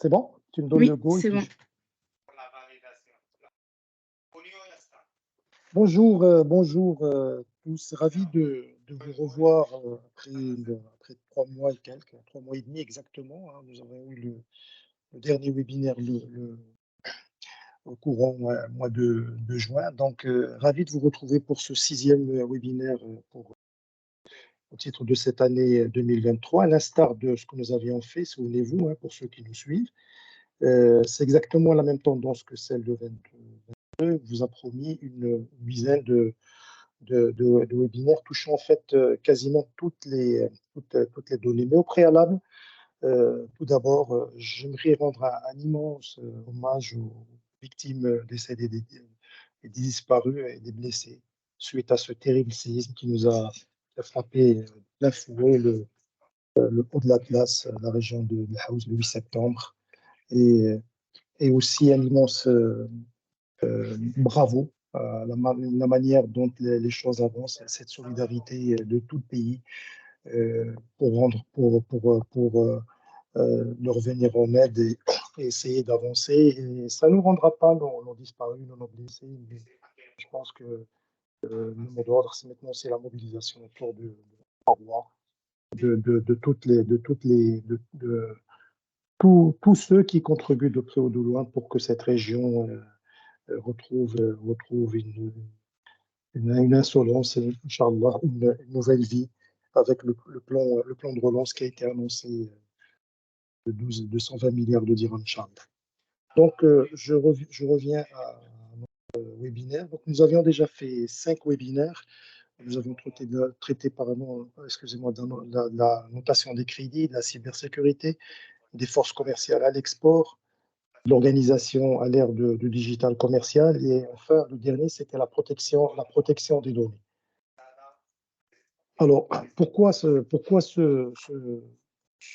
C'est bon? Tu me donnes le Oui, go et c'est puis bon. bonjour, bonjour tous. Ravi de vous revoir après 3 mois et quelques, 3 mois et demi exactement, hein. Nous avons eu le dernier webinaire au courant mois de juin. Donc, ravi de vous retrouver pour ce 6e webinaire au titre de cette année 2023, à l'instar de ce que nous avions fait, souvenez-vous, hein, pour ceux qui nous suivent. C'est exactement la même tendance que celle de 22. Vous a promis une dizaine de webinaires touchant en fait quasiment toutes les données. Mais au préalable, tout d'abord, j'aimerais rendre un immense hommage aux victimes décédées, des disparus et des blessés suite à ce terrible séisme qui nous a frappé plein fouet le haut de l'Atlas, la région de House le 8 septembre. Et, et aussi un immense bravo à la manière dont les choses avancent, cette solidarité de tout le pays pour leur venir en aide et essayer d'avancer. Et ça ne nous rendra pas nos disparus, nos blessés. Mais je pense que le mot d'ordre, c'est maintenant c'est la mobilisation autour de tous ceux qui contribuent de près ou de loin pour que cette région retrouve une insolence et, Inch'Allah, une nouvelle vie avec le plan de relance qui a été annoncé de 220 milliards de dirhams, Inch'Allah. Donc, je reviens à notre webinaire. Donc, nous avions déjà fait 5 webinaires. Nous avons traité excusez-moi, de la notation des crédits, de la cybersécurité, des forces commerciales à l'export, l'organisation à l'ère du digital commercial et enfin, le dernier, c'était la protection des données. Alors, pourquoi ce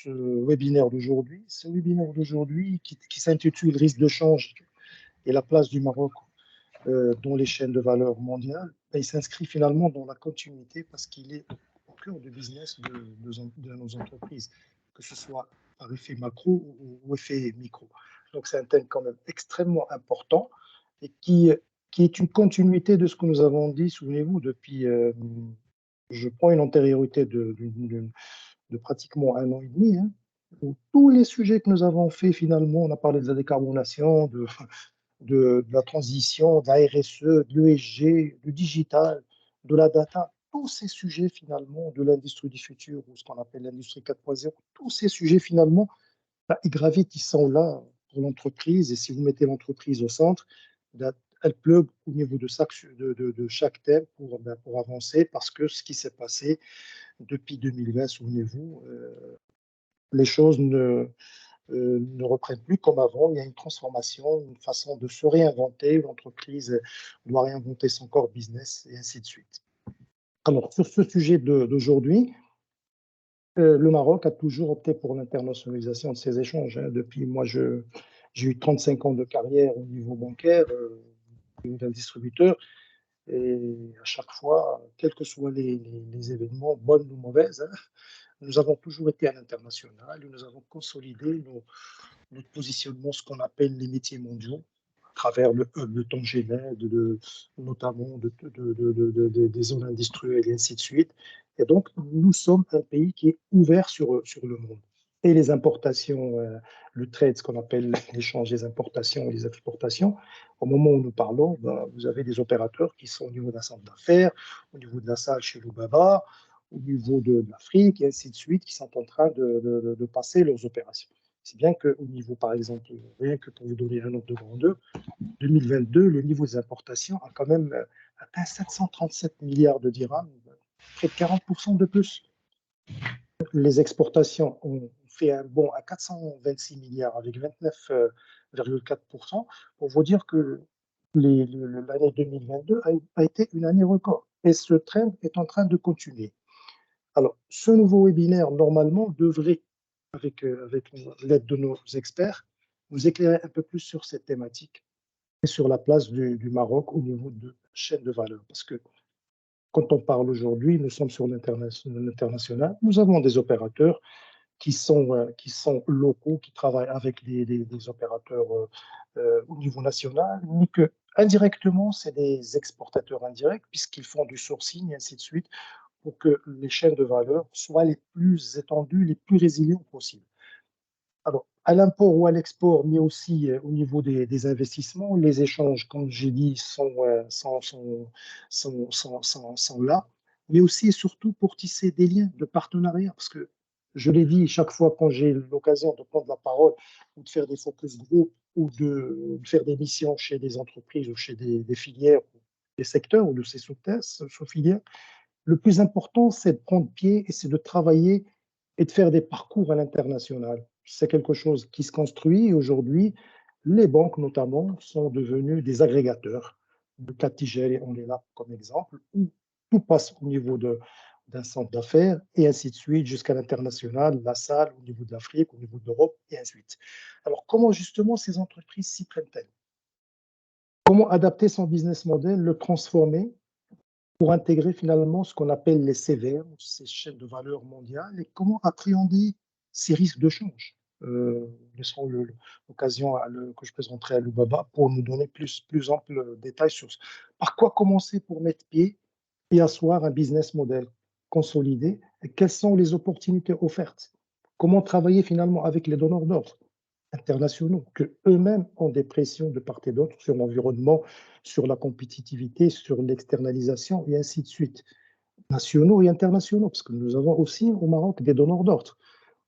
webinaire d'aujourd'hui? Ce webinaire d'aujourd'hui qui s'intitule Risque de change et la place du Maroc dans les chaînes de valeur mondiales, il s'inscrit finalement dans la continuité parce qu'il est au cœur du business de nos entreprises, que ce soit par effet macro ou effet micro. Donc, c'est un thème quand même extrêmement important et qui est une continuité de ce que nous avons dit, souvenez-vous, depuis, je prends une antériorité de pratiquement 1 an et demi, hein, où tous les sujets que nous avons fait finalement, on a parlé de la décarbonation, de la transition, de la RSE, de l'ESG, du digital, de la data, tous ces sujets finalement de l'industrie du futur ou ce qu'on appelle l'industrie 4.0, tous ces sujets finalement, ils gravitent, ils sont là pour l'entreprise et si vous mettez l'entreprise au centre, elle plug au niveau de chaque thème pour avancer parce que ce qui s'est passé depuis 2020, souvenez-vous, les choses ne reprennent plus comme avant. Il y a une transformation, une façon de se réinventer. L'entreprise doit réinventer son core business et ainsi de suite. Alors, sur ce sujet d'aujourd'hui, le Maroc a toujours opté pour l'internationalisation de ses échanges, hein. Depuis, moi, j'ai eu 35 ans de carrière au niveau bancaire, d'un distributeur, et à chaque fois, quels que soient les événements, bonnes ou mauvaises, hein, nous avons toujours été à l'international et nous avons consolidé notre positionnement, ce qu'on appelle les métiers mondiaux, à travers le hub de Tanger-Med, notamment des zones industrielles et ainsi de suite. Et donc, nous sommes un pays qui est ouvert sur le monde. Et les importations, le trade, ce qu'on appelle l'échange des importations et des exportations, au moment où nous parlons, vous avez des opérateurs qui sont au niveau d'un centre d'affaires, au niveau de la salle chez Loubaba, au niveau de l'Afrique, et ainsi de suite, qui sont en train de passer leurs opérations. C'est bien qu'au niveau, par exemple, rien que pour vous donner un ordre de grandeur, 2022, le niveau des importations a quand même atteint 737 milliards de dirhams, près de 40% de plus. Les exportations ont fait un bond à 426 milliards avec 29,4%, pour vous dire que l'année 2022 a été une année record. Et ce trend est en train de continuer. Alors, ce nouveau webinaire, normalement, devrait, avec l'aide de nos experts, vous éclairer un peu plus sur cette thématique et sur la place du Maroc au niveau de chaîne de valeur. Parce que quand on parle aujourd'hui, nous sommes sur l'international, nous avons des opérateurs qui sont locaux, qui travaillent avec des opérateurs au niveau national, mais que indirectement, c'est des exportateurs indirects, puisqu'ils font du sourcing et ainsi de suite, pour que les chaînes de valeur soient les plus étendues, les plus résilientes possibles. Alors, à l'import ou à l'export, mais aussi au niveau des investissements, les échanges, comme j'ai dit, sont là, mais aussi et surtout pour tisser des liens de partenariat, parce que je l'ai dit chaque fois quand j'ai l'occasion de prendre la parole ou de faire des focus group ou de faire des missions chez des entreprises ou chez des filières, des secteurs ou de ces sous-filières, le plus important, c'est de prendre pied et c'est de travailler et de faire des parcours à l'international. C'est quelque chose qui se construit et aujourd'hui, les banques notamment sont devenues des agrégateurs. Le cas Tigel, on est là comme exemple, où tout passe au niveau d'un centre d'affaires et ainsi de suite jusqu'à l'international, la salle au niveau de l'Afrique, au niveau de l'Europe et ainsi de suite. Alors comment justement ces entreprises s'y prennent-elles? Comment adapter son business model, le transformer pour intégrer finalement ce qu'on appelle les CVR, ces chaînes de valeur mondiales, et comment appréhender ces risques de change. Laisserons l'occasion que je présenterai à Loubaba pour nous donner plus ample détails sur ce. Par quoi commencer pour mettre pied et asseoir un business model consolidé et quelles sont les opportunités offertes? Comment travailler finalement avec les donneurs d'ordre internationaux, que eux-mêmes ont des pressions de part et d'autre sur l'environnement, sur la compétitivité, sur l'externalisation et ainsi de suite, nationaux et internationaux, parce que nous avons aussi au Maroc des donneurs d'ordre.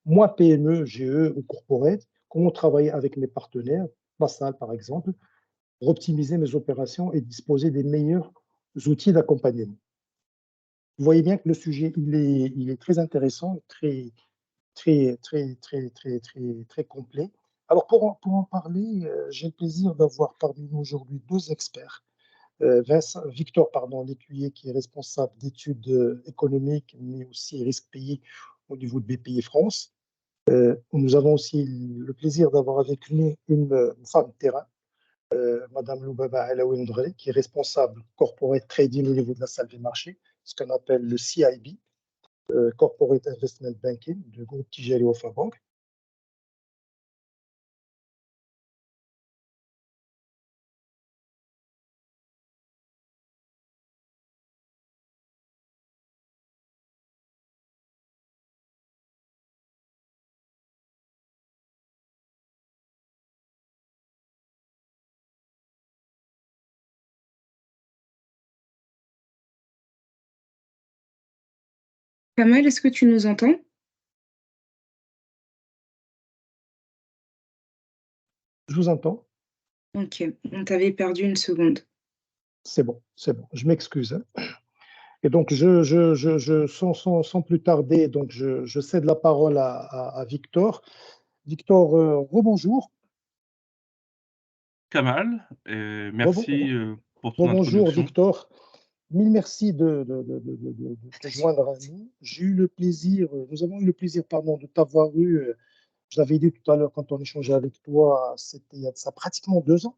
Moi, PME, GE ou corporate, comment travailler avec mes partenaires, Massal par exemple, pour optimiser mes opérations et disposer des meilleurs outils d'accompagnement. Vous voyez bien que le sujet, il est très intéressant, très complet. Alors, pour en parler, j'ai le plaisir d'avoir parmi nous aujourd'hui deux experts. Victor Lécuyer, qui est responsable d'études économiques, mais aussi risque pays au niveau de BPI France. Nous avons aussi le plaisir d'avoir avec nous une femme de terrain, Madame Loubaba Alaoui Ndre, qui est responsable corporate trading au niveau de la salle des marchés, ce qu'on appelle le CIB, Corporate Investment Banking, du groupe Tijari Wafa Bank. Kamal, est-ce que tu nous entends? Je vous entends. Ok, on t'avait perdu une seconde. C'est bon, c'est bon. Je m'excuse, hein. Et donc, sans plus tarder, donc je cède la parole à Victor. Victor, rebonjour. Kamal, merci pour ton Rebonjour, introduction. Victor. Mille merci de te joindre à nous. J'ai eu le plaisir, nous avons eu le plaisir, pardon, de t'avoir eu. Je l'avais dit tout à l'heure quand on échangeait avec toi, c'était il y a de ça pratiquement 2 ans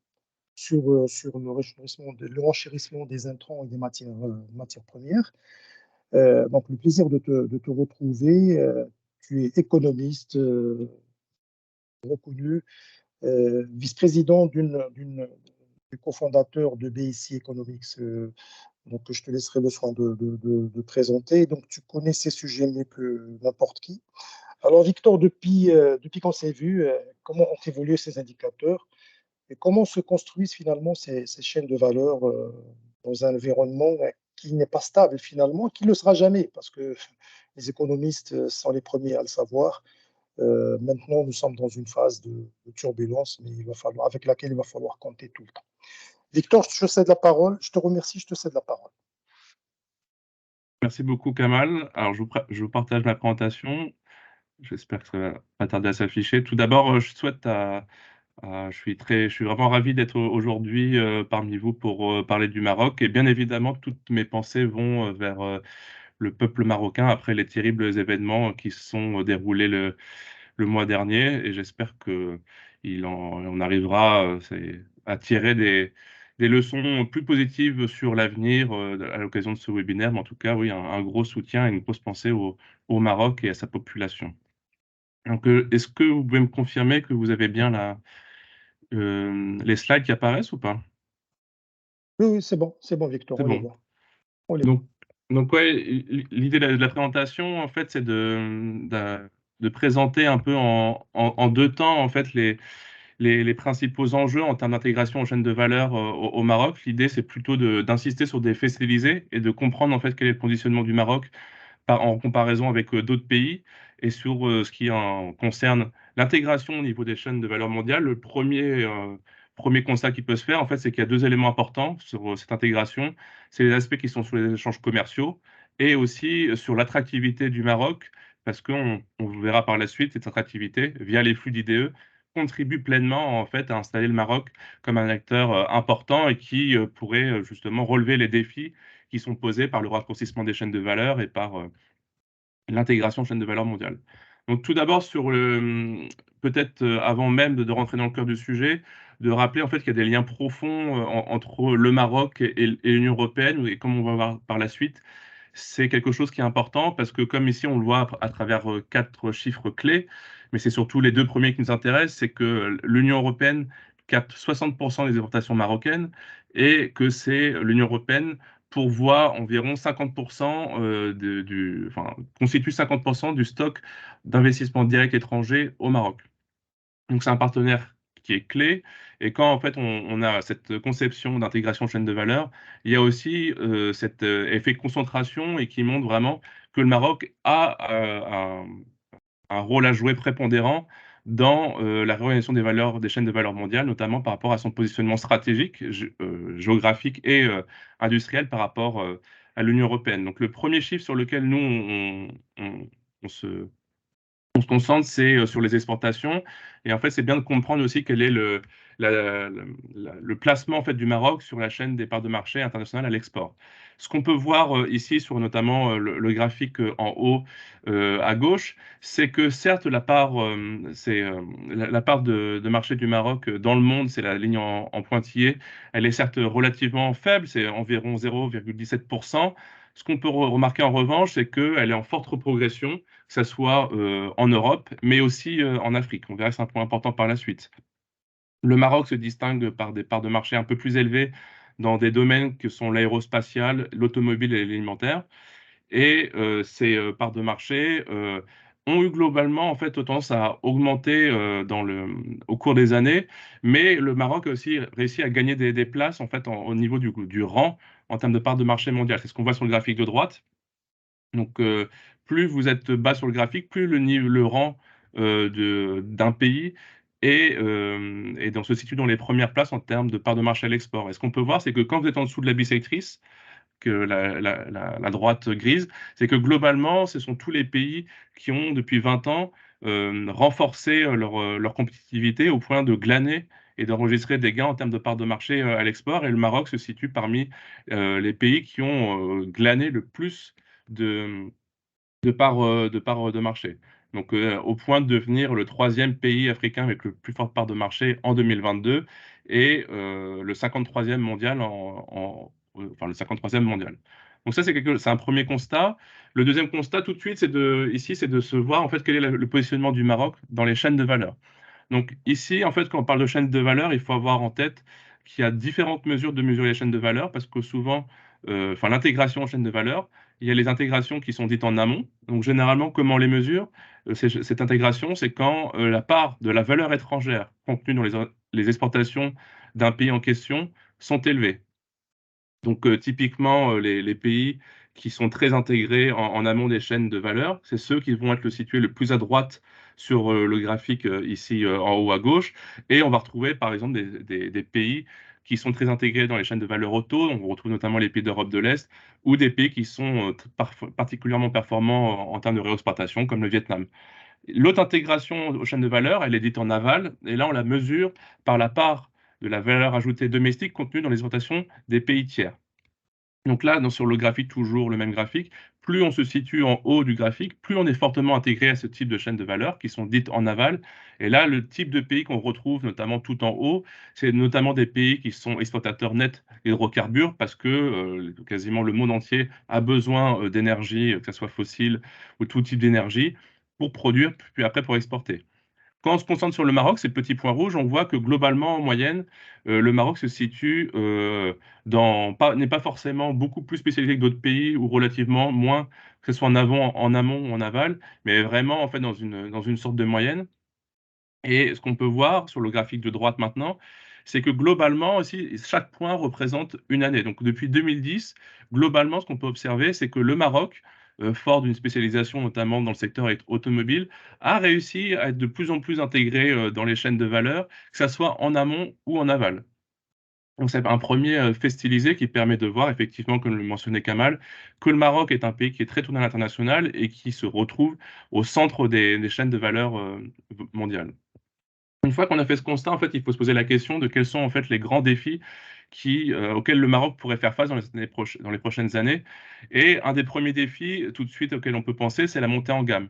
sur le renchérissement des intrants et des matières premières. Donc, le plaisir de te retrouver. Tu es économiste reconnu, vice-président du cofondateur de BIC Economics, donc je te laisserai le soin de présenter. Donc, tu connais ces sujets mieux que n'importe qui. Alors, Victor, depuis qu'on s'est vu, comment ont évolué ces indicateurs et comment se construisent finalement ces chaînes de valeur dans un environnement qui n'est pas stable finalement, qui ne le sera jamais, parce que les économistes sont les premiers à le savoir. Maintenant, nous sommes dans une phase de turbulence, mais avec laquelle il va falloir compter tout le temps. Victor, je te cède la parole. Je te remercie, je te cède la parole. Merci beaucoup, Kamal. Alors, je vous partage ma présentation. J'espère que ça va pas tarder à s'afficher. Tout d'abord, je suis vraiment ravi d'être aujourd'hui parmi vous pour parler du Maroc. Et bien évidemment, toutes mes pensées vont vers le peuple marocain après les terribles événements qui se sont déroulés le mois dernier. Et j'espère on arrivera à tirer des leçons plus positives sur l'avenir à l'occasion de ce webinaire. Mais en tout cas, oui, un gros soutien et une grosse pensée au Maroc et à sa population. Donc, est-ce que vous pouvez me confirmer que vous avez bien les slides qui apparaissent ou pas? Oui, oui, c'est bon, Victor, C'est on les bon. voit. On les voit. Donc ouais, l'idée de la présentation, en fait, c'est de présenter un peu en 2 temps, en fait, les principaux enjeux en termes d'intégration aux chaînes de valeur, au Maroc. L'idée, c'est plutôt d'insister sur des faits stérilisés et de comprendre, en fait, quel est le positionnement du Maroc en comparaison avec, d'autres pays et sur, ce qui en concerne l'intégration au niveau des chaînes de valeur mondiale. Le premier constat qui peut se faire, en fait, c'est qu'il y a 2 éléments importants sur, cette intégration. C'est les aspects qui sont sur les échanges commerciaux et aussi, sur l'attractivité du Maroc parce on verra par la suite, cette attractivité, via les flux d'IDE, contribue pleinement, en fait, à installer le Maroc comme un acteur, important et qui, pourrait, justement relever les défis qui sont posés par le raccourcissement des chaînes de valeur et par, l'intégration chaîne de valeur mondiale. Donc tout d'abord peut-être, avant même de rentrer dans le cœur du sujet, de rappeler en fait qu'il y a des liens profonds, entre le Maroc et l'Union européenne et comme on va voir par la suite, c'est quelque chose qui est important parce que comme ici on le voit à travers, 4 chiffres clés, mais c'est surtout les 2 premiers qui nous intéressent, c'est que l'Union européenne capte 60 des exportations marocaines et que c'est l'Union européenne pourvoit environ 50 de du enfin, constitue 50 du stock d'investissement direct étranger au Maroc. Donc c'est un partenaire qui est clé et quand en fait on a cette conception d'intégration chaîne de valeur, il y a aussi, cet, effet de concentration et qui montre vraiment que le Maroc a, un rôle à jouer prépondérant dans, la réorganisation des valeurs des chaînes de valeur mondiales, notamment par rapport à son positionnement stratégique, géographique et industriel par rapport, à l'Union européenne. Donc le premier chiffre sur lequel nous on se on se concentre, c'est, sur les exportations et en fait, c'est bien de comprendre aussi quel est la le placement, en fait, du Maroc sur la chaîne des parts de marché internationales à l'export. Ce qu'on peut voir, ici sur notamment, le graphique, en haut, à gauche, c'est que certes la part, la part de marché du Maroc, dans le monde, c'est la ligne en pointillé, elle est certes relativement faible, c'est environ 0,17. Ce qu'on peut remarquer en revanche, c'est qu'elle est en forte progression que ça soit, en Europe, mais aussi, en Afrique. On verra que c'est un point important par la suite. Le Maroc se distingue par des parts de marché un peu plus élevées dans des domaines que sont l'aérospatial, l'automobile et l'alimentaire et ces, parts de marché, ont eu globalement, en fait, tendance à augmenter, au cours des années, mais le Maroc a aussi réussi à gagner des places, en fait, au niveau du rang en termes de parts de marché mondiales. C'est ce qu'on voit sur le graphique de droite. Donc, plus vous êtes bas sur le graphique, plus le rang, d'un pays se situe dans les premières places en termes de part de marché à l'export et ce qu'on peut voir, c'est que quand vous êtes en dessous de la bisectrice, que la droite grise, c'est que globalement, ce sont tous les pays qui ont depuis 20 ans, renforcé, leur compétitivité au point de glaner et d'enregistrer des gains en termes de part de marché, à l'export et le Maroc se situe parmi, les pays qui ont, glané le plus de de marché. Donc, au point de devenir le 3e pays africain avec le plus forte part de marché en 2022 et le 53e mondial enfin le 53e mondial. Donc ça, c'est un premier constat. Le deuxième constat tout de suite, c'est de se voir en fait quel est le positionnement du Maroc dans les chaînes de valeur. Donc ici, en fait, quand on parle de chaîne de valeur, il faut avoir en tête qu'il y a différentes mesures de mesurer les chaînes de valeur parce que souvent, enfin l'intégration en chaîne de valeur, il y a les intégrations qui sont dites en amont. Donc généralement, comment on les mesure? Cette intégration, c'est quand, la part de la valeur étrangère contenue dans les exportations d'un pays en question sont élevées. Donc, typiquement, les pays qui sont très intégrés en amont des chaînes de valeur, c'est ceux qui vont être situés le plus à droite sur, le graphique, ici, en haut à gauche et on va retrouver, par exemple, des pays qui sont très intégrés dans les chaînes de valeur auto. On retrouve notamment les pays d'Europe de l'Est ou des pays qui sont, particulièrement performants en termes de réexportation comme le Vietnam. L'autre intégration aux chaînes de valeur, elle est dite en aval et là, on la mesure par la part de la valeur ajoutée domestique contenue dans les exportations des pays tiers. Donc là, sur le graphique, toujours le même graphique, plus on se situe en haut du graphique, plus on est fortement intégré à ce type de chaînes de valeur qui sont dites en aval. Et là, le type de pays qu'on retrouve notamment tout en haut, c'est notamment des pays qui sont exportateurs nets d'hydrocarbures parce que quasiment le monde entier a besoin d'énergie, que ce soit fossile ou tout type d'énergie, pour produire, puis après pour exporter. Quand on se concentre sur le Maroc, ces petits points rouges, on voit que globalement, en moyenne, le Maroc se situe n'est pas forcément beaucoup plus spécialisé que d'autres pays ou relativement moins, que ce soit en amont ou en aval, mais vraiment en fait dans une sorte de moyenne. Et ce qu'on peut voir sur le graphique de droite maintenant, c'est que globalement aussi, chaque point représente une année. Donc depuis 2010, globalement, ce qu'on peut observer, c'est que le Maroc, fort d'une spécialisation notamment dans le secteur automobile, a réussi à être de plus en plus intégré dans les chaînes de valeur, que ça soit en amont ou en aval. Donc c'est un premier fait stylisé qui permet de voir effectivement, comme le mentionnait Kamal, que le Maroc est un pays qui est très tourné à l'international et qui se retrouve au centre des chaînes de valeur mondiales. Une fois qu'on a fait ce constat, en fait, il faut se poser la question de quels sont en fait les grands défis auxquels le Maroc pourrait faire face dans les prochaines années. Et un des premiers défis, tout de suite, auquel on peut penser, c'est la montée en gamme.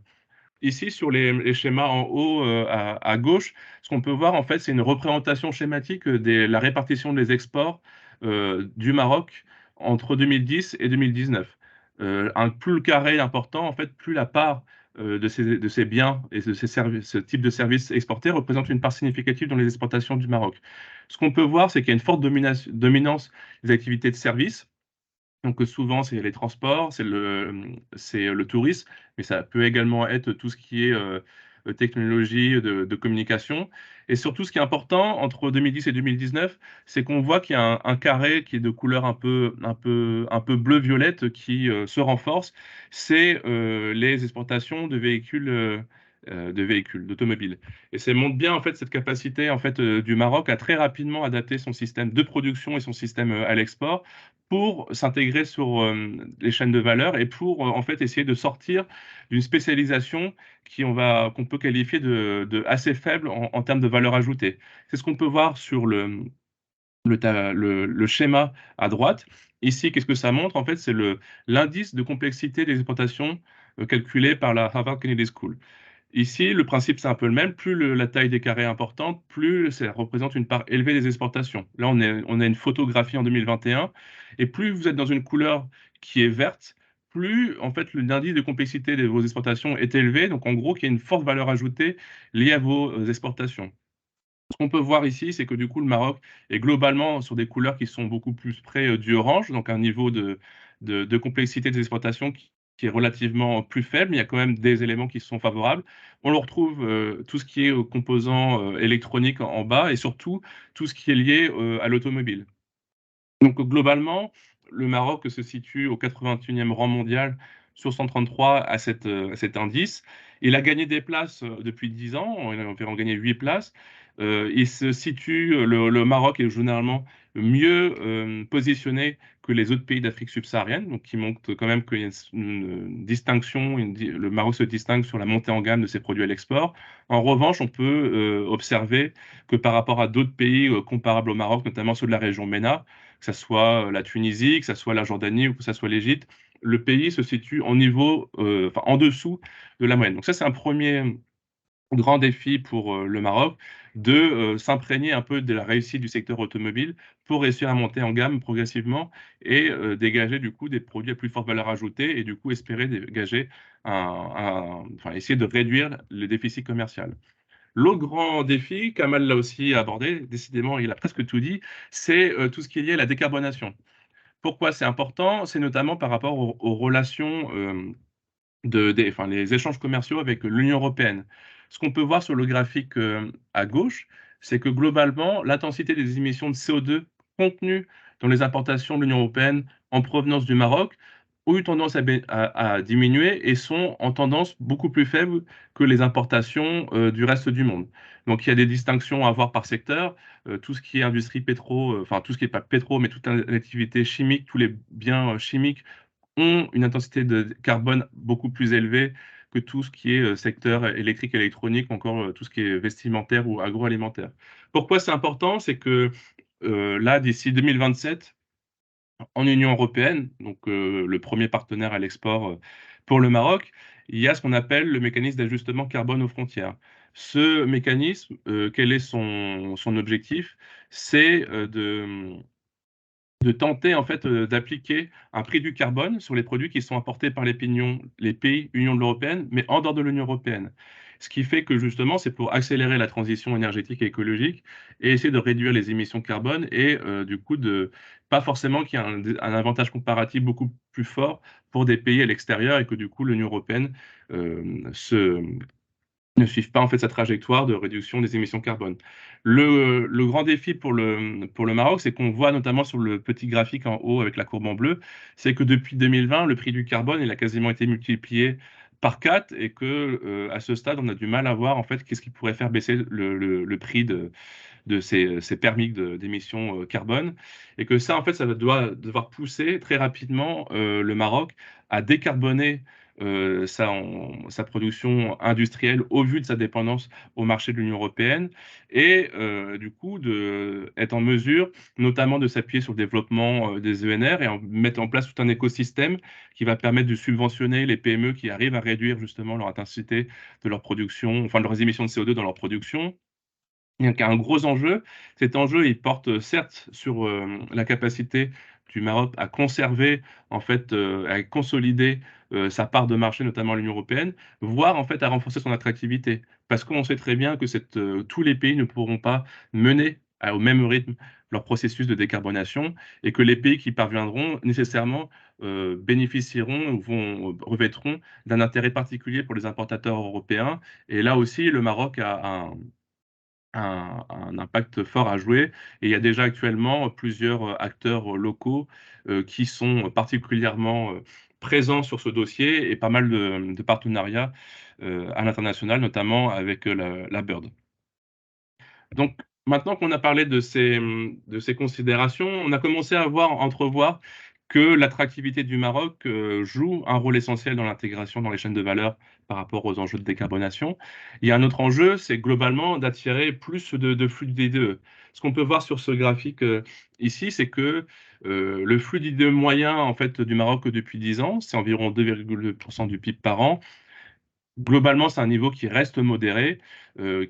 Ici, sur les schémas en haut à gauche, ce qu'on peut voir, en fait, c'est une représentation schématique de la répartition des exports du Maroc entre 2010 et 2019. Plus le carré est important, en fait, plus la part de ces biens et de ces services, ce type de services exportés représente une part significative dans les exportations du Maroc. Ce qu'on peut voir, c'est qu'il y a une forte dominance des activités de services. Donc souvent, c'est les transports, c'est le tourisme, mais ça peut également être tout ce qui est technologie de communication. Et surtout, ce qui est important entre 2010 et 2019, c'est qu'on voit qu'il y a un carré qui est de couleur un peu bleu-violette qui se renforce. C'est les exportations de véhicules, d'automobiles. Et ça montre bien en fait cette capacité en fait du Maroc à très rapidement adapter son système de production et son système à l'export pour s'intégrer sur les chaînes de valeur et pour en fait essayer de sortir d'une spécialisation qu'on peut qualifier de assez faible en termes de valeur ajoutée. C'est ce qu'on peut voir sur le schéma à droite. Ici, qu'est-ce que ça montre? En fait, c'est l'indice de complexité des exportations calculé par la Harvard Kennedy School. Ici, le principe, c'est un peu le même. Plus la taille des carrés est importante, plus ça représente une part élevée des exportations. Là, on a une photographie en 2021, et plus vous êtes dans une couleur qui est verte, plus en fait l'indice de complexité de vos exportations est élevé. Donc, en gros, il y a une forte valeur ajoutée liée à vos exportations. Ce qu'on peut voir ici, c'est que du coup, le Maroc est globalement sur des couleurs qui sont beaucoup plus près du orange, donc un niveau de complexité des exploitations qui est relativement plus faible, mais il y a quand même des éléments qui sont favorables. On le retrouve tout ce qui est composants électroniques en bas et surtout tout ce qui est lié à l'automobile. Donc globalement, le Maroc se situe au 81e rang mondial sur 133 à cet indice. Il a gagné des places depuis 10 ans, il a environ gagné 8 places. Il se situe, le Maroc est généralement mieux positionné que les autres pays d'Afrique subsaharienne, donc qui montre quand même qu'il y a une distinction, le Maroc se distingue sur la montée en gamme de ses produits à l'export. En revanche, on peut observer que par rapport à d'autres pays comparables au Maroc, notamment ceux de la région MENA, que ce soit la Tunisie, que ce soit la Jordanie ou que ce soit l'Égypte, le pays se situe en dessous de la moyenne. Donc ça, c'est un premier grand défi pour le Maroc de s'imprégner un peu de la réussite du secteur automobile pour réussir à monter en gamme progressivement et dégager du coup des produits à plus forte valeur ajoutée et du coup espérer dégager essayer de réduire le déficit commercial. L'autre grand défi, Kamal l'a aussi abordé, décidément, il a presque tout dit, c'est tout ce qui est lié à la décarbonation. Pourquoi c'est important? C'est notamment par rapport aux relations, les échanges commerciaux avec l'Union européenne. Ce qu'on peut voir sur le graphique à gauche, c'est que globalement, l'intensité des émissions de CO2 contenues dans les importations de l'Union européenne en provenance du Maroc ont eu tendance à diminuer et sont en tendance beaucoup plus faible que les importations du reste du monde. Donc il y a des distinctions à avoir par secteur. Tout ce qui est industrie tout ce qui n'est pas pétro, mais toute l'activité chimique, tous les biens chimiques ont une intensité de carbone beaucoup plus élevée que tout ce qui est secteur électrique, électronique, ou encore tout ce qui est vestimentaire ou agroalimentaire. Pourquoi c'est important? C'est que là, d'ici 2027, en Union européenne, donc le premier partenaire à l'export pour le Maroc, il y a ce qu'on appelle le mécanisme d'ajustement carbone aux frontières. Ce mécanisme, quel est son objectif? C'est de tenter en fait d'appliquer un prix du carbone sur les produits qui sont importés par les pays Union européenne, mais en dehors de l'Union européenne. Ce qui fait que justement, c'est pour accélérer la transition énergétique et écologique et essayer de réduire les émissions carbone et du coup pas forcément qu'il y ait un avantage comparatif beaucoup plus fort pour des pays à l'extérieur et que du coup l'Union européenne se ne suivent pas en fait sa trajectoire de réduction des émissions carbone. Le grand défi pour le Maroc, c'est qu'on voit notamment sur le petit graphique en haut avec la courbe en bleu, c'est que depuis 2020, le prix du carbone il a quasiment été multiplié par 4 et que à ce stade, on a du mal à voir en fait qu'est-ce qui pourrait faire baisser le prix de ces permis d'émissions carbone et que ça en fait ça va devoir pousser très rapidement le Maroc à décarboner sa production industrielle au vu de sa dépendance au marché de l'Union européenne et du coup être en mesure notamment de s'appuyer sur le développement des ENR et mettre en place tout un écosystème qui va permettre de subventionner les PME qui arrivent à réduire justement leur intensité de leur production, enfin de leurs émissions de CO2 dans leur production. Donc, un gros enjeu. Cet enjeu, il porte certes sur la capacité du Maroc à conserver, en fait, à consolider sa part de marché, notamment l'Union européenne, voire en fait à renforcer son attractivité. Parce qu'on sait très bien que tous les pays ne pourront pas mener au même rythme leur processus de décarbonation et que les pays qui parviendront nécessairement bénéficieront ou revêtront d'un intérêt particulier pour les importateurs européens. Et là aussi, le Maroc a un impact fort à jouer et il y a déjà actuellement plusieurs acteurs locaux qui sont particulièrement présents sur ce dossier et pas mal de partenariats à l'international, notamment avec la Bird. Donc, maintenant qu'on a parlé de ces considérations, on a commencé à entrevoir que l'attractivité du Maroc joue un rôle essentiel dans l'intégration dans les chaînes de valeur par rapport aux enjeux de décarbonation. Il y a un autre enjeu, c'est globalement d'attirer plus de flux d'IDE. Ce qu'on peut voir sur ce graphique ici, c'est que le flux d'IDE moyen en fait, du Maroc depuis 10 ans, c'est environ 2,2% du PIB par an. Globalement, c'est un niveau qui reste modéré,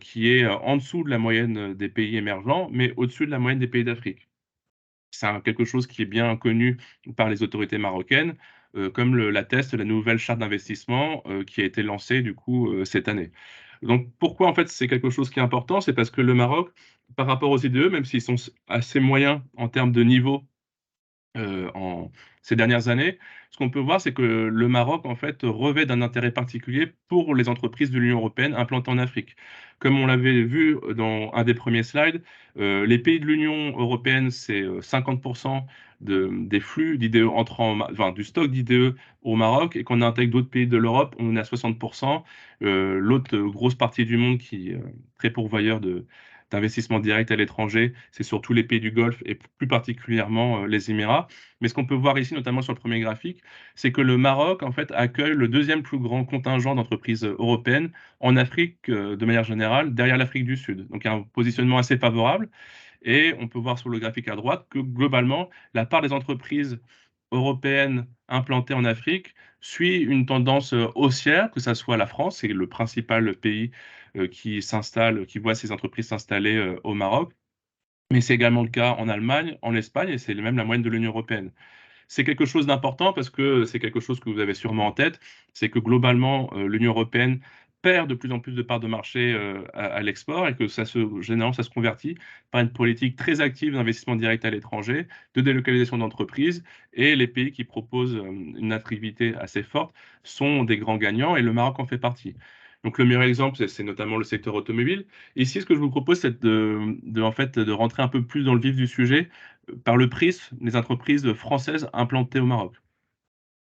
qui est en dessous de la moyenne des pays émergents, mais au-dessus de la moyenne des pays d'Afrique. C'est quelque chose qui est bien connu par les autorités marocaines, comme l'atteste la nouvelle charte d'investissement qui a été lancée du coup cette année. Donc pourquoi en fait c'est quelque chose qui est important? C'est parce que le Maroc, par rapport aux IDE, même s'ils sont assez moyens en termes de niveau en ces dernières années, ce qu'on peut voir, c'est que le Maroc, en fait, revêt d'un intérêt particulier pour les entreprises de l'Union européenne implantées en Afrique. Comme on l'avait vu dans un des premiers slides, les pays de l'Union européenne, c'est 50% des flux d'IDE enfin, du stock d'IDE au Maroc, et qu'on intègre d'autres pays de l'Europe, on est à 60%. L'autre grosse partie du monde qui est très pourvoyeur d'investissement direct à l'étranger, c'est surtout les pays du Golfe et plus particulièrement les Émirats. Mais ce qu'on peut voir ici, notamment sur le premier graphique, c'est que le Maroc, en fait, accueille le deuxième plus grand contingent d'entreprises européennes en Afrique, de manière générale, derrière l'Afrique du Sud. Donc, il y a un positionnement assez favorable. Et on peut voir sur le graphique à droite que globalement, la part des entreprises européennes implantées en Afrique suit une tendance haussière, que ce soit la France, c'est le principal pays qui voit ses entreprises s'installer au Maroc, mais c'est également le cas en Allemagne, en Espagne, et c'est même la moyenne de l'Union européenne. C'est quelque chose d'important parce que c'est quelque chose que vous avez sûrement en tête, c'est que globalement, l'Union européenne perd de plus en plus de parts de marché à l'export et que généralement, ça se convertit par une politique très active d'investissement direct à l'étranger, de délocalisation d'entreprises, et les pays qui proposent une activité assez forte sont des grands gagnants et le Maroc en fait partie. Donc le meilleur exemple, c'est notamment le secteur automobile. Ici, ce que je vous propose, c'est en fait, de rentrer un peu plus dans le vif du sujet par le prisme des entreprises françaises implantées au Maroc.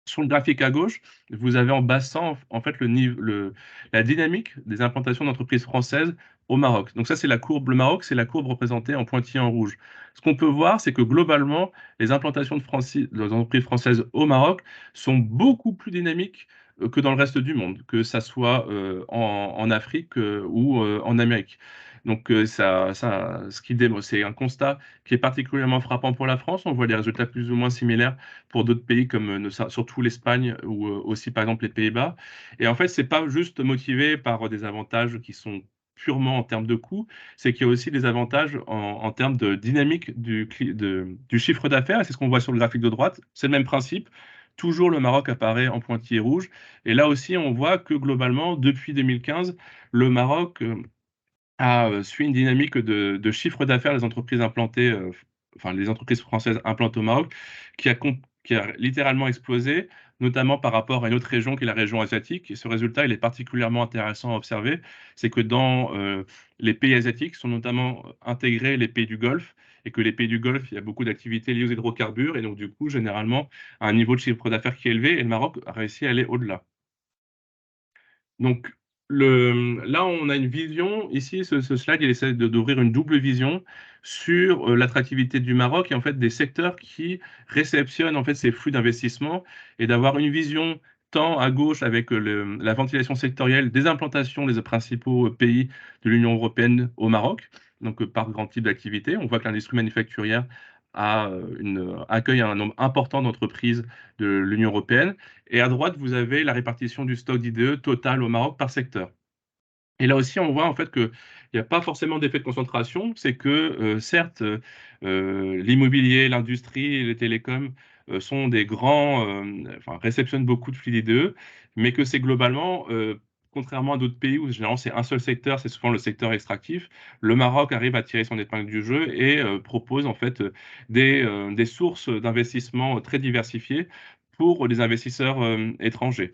Sur le graphique à gauche, vous avez en bassant en fait la dynamique des implantations d'entreprises françaises au Maroc. Donc ça, c'est la courbe. Le Maroc, c'est la courbe représentée en pointillé en rouge. Ce qu'on peut voir, c'est que globalement, les implantations de entreprises françaises au Maroc sont beaucoup plus dynamiques que dans le reste du monde, que ça soit en Afrique ou en Amérique. Donc c'est un constat qui est particulièrement frappant pour la France. On voit des résultats plus ou moins similaires pour d'autres pays comme surtout l'Espagne ou aussi par exemple les Pays-Bas. Et en fait, c'est pas juste motivé par des avantages qui sont purement en termes de coûts, c'est qu'il y a aussi des avantages en termes de dynamique du chiffre d'affaires. Et c'est ce qu'on voit sur le graphique de droite. C'est le même principe. Toujours le Maroc apparaît en pointillé rouge. Et là aussi, on voit que globalement, depuis 2015, le Maroc a suivi une dynamique de chiffre d'affaires des entreprises implantées, enfin les entreprises françaises implantées au Maroc, qui a littéralement explosé, notamment par rapport à une autre région qui est la région asiatique. Et ce résultat, il est particulièrement intéressant à observer, c'est que dans les pays asiatiques sont notamment intégrés les pays du Golfe, et que les pays du Golfe, il y a beaucoup d'activités liées aux hydrocarbures, et donc du coup, généralement, un niveau de chiffre d'affaires qui est élevé, et le Maroc a réussi à aller au-delà. Donc, là, on a une vision. Ici, ce slide, il essaie d'ouvrir une double vision sur l'attractivité du Maroc et en fait des secteurs qui réceptionnent en fait ces flux d'investissement et d'avoir une vision tant à gauche avec la ventilation sectorielle des implantations des principaux pays de l'Union européenne au Maroc, donc par grand type d'activité. On voit que l'industrie manufacturière accueille un nombre important d'entreprises de l'Union européenne. Et à droite, vous avez la répartition du stock d'IDE total au Maroc par secteur. Et là aussi, on voit en fait qu'il n'y a pas forcément d'effet de concentration. C'est que, certes, l'immobilier, l'industrie, les télécoms sont des grands, enfin, réceptionnent beaucoup de flux d'IDE, mais que c'est globalement, contrairement à d'autres pays où généralement c'est un seul secteur, c'est souvent le secteur extractif, le Maroc arrive à tirer son épingle du jeu et propose en fait des sources d'investissement très diversifiées pour les investisseurs étrangers.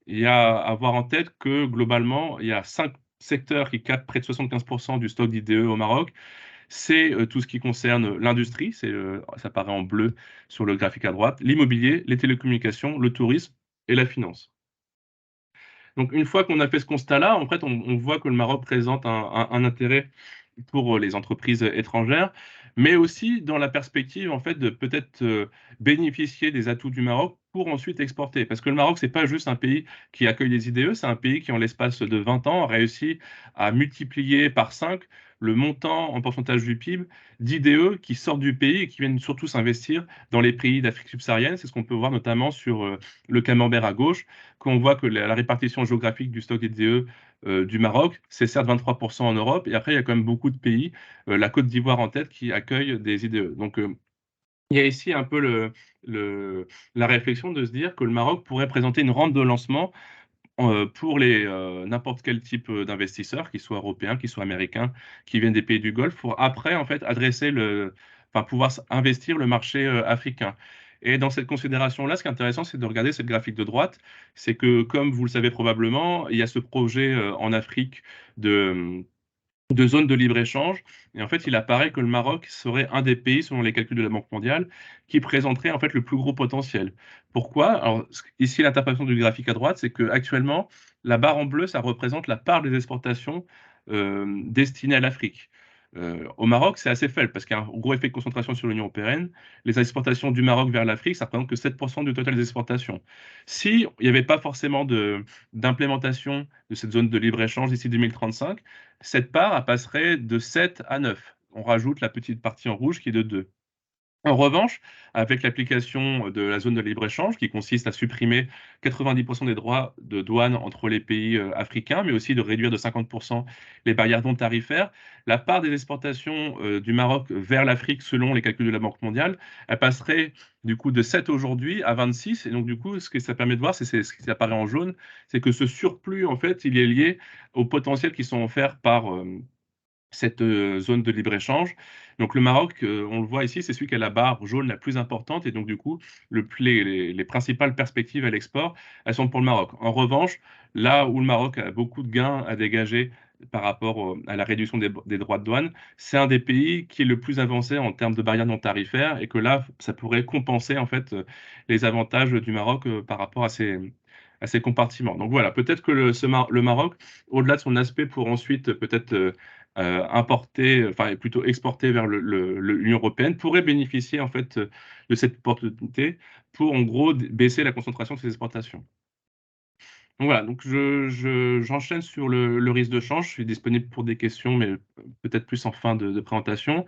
Il y a à avoir en tête que globalement, il y a 5 secteurs qui captent près de 75% du stock d'IDE au Maroc. C'est tout ce qui concerne l'industrie, ça paraît en bleu sur le graphique à droite, l'immobilier, les télécommunications, le tourisme et la finance. Donc une fois qu'on a fait ce constat-là, en fait, on voit que le Maroc présente un intérêt pour les entreprises étrangères, mais aussi dans la perspective en fait de peut-être bénéficier des atouts du Maroc pour ensuite exporter. Parce que le Maroc, c'est pas juste un pays qui accueille les IDE, c'est un pays qui, en l'espace de 20 ans, a réussi à multiplier par 5 le montant en pourcentage du PIB d'IDE qui sortent du pays et qui viennent surtout s'investir dans les pays d'Afrique subsaharienne. C'est ce qu'on peut voir notamment sur le camembert à gauche, quand on voit que la répartition géographique du stock d'IDE du Maroc, c'est certes 23% en Europe, et après, il y a quand même beaucoup de pays, la Côte d'Ivoire en tête, qui accueillent des IDE. Donc, il y a ici un peu la réflexion de se dire que le Maroc pourrait présenter une rampe de lancement pour n'importe quel type d'investisseurs, qu'ils soient européens, qu'ils soient américains, qui viennent des pays du Golfe, pour après, en fait, enfin, pouvoir investir le marché africain. Et dans cette considération-là, ce qui est intéressant, c'est de regarder cette graphique de droite. C'est que, comme vous le savez probablement, il y a ce projet en Afrique de zone de libre-échange. Et en fait, il apparaît que le Maroc serait un des pays, selon les calculs de la Banque mondiale, qui présenterait en fait le plus gros potentiel. Pourquoi? Alors, ici, l'interprétation du graphique à droite, c'est qu'actuellement, la barre en bleu, ça représente la part des exportations destinées à l'Afrique. Au Maroc, c'est assez faible parce qu'il y a un gros effet de concentration sur l'Union européenne. Les exportations du Maroc vers l'Afrique, ça représente que 7% du total des exportations. Si il n'y avait pas forcément d'implémentation de cette zone de libre-échange d'ici 2035, cette part elle passerait de 7 à 9. On rajoute la petite partie en rouge qui est de 2. En revanche, avec l'application de la zone de libre-échange, qui consiste à supprimer 90% des droits de douane entre les pays africains, mais aussi de réduire de 50% les barrières non tarifaires, la part des exportations du Maroc vers l'Afrique, selon les calculs de la Banque mondiale, elle passerait du coup de 7 aujourd'hui à 26. Et donc du coup, ce que ça permet de voir, c'est ce qui apparaît en jaune, c'est que ce surplus, en fait, il est lié aux potentiels qui sont offerts par cette zone de libre-échange. Donc le Maroc, on le voit ici, c'est celui qui a la barre jaune la plus importante et donc du coup, les principales perspectives à l'export, elles sont pour le Maroc. En revanche, là où le Maroc a beaucoup de gains à dégager par rapport à la réduction des droits de douane, c'est un des pays qui est le plus avancé en termes de barrières non tarifaires et que là, ça pourrait compenser en fait les avantages du Maroc par rapport à ces compartiments. Donc voilà, peut-être que le Maroc, au-delà de son aspect pour ensuite peut-être importer, enfin plutôt exporter vers l'Union européenne, pourrait bénéficier en fait de cette opportunité pour en gros baisser la concentration de ses exportations. Donc voilà, donc j'enchaîne sur le risque de change. Je suis disponible pour des questions, mais peut-être plus en fin de présentation.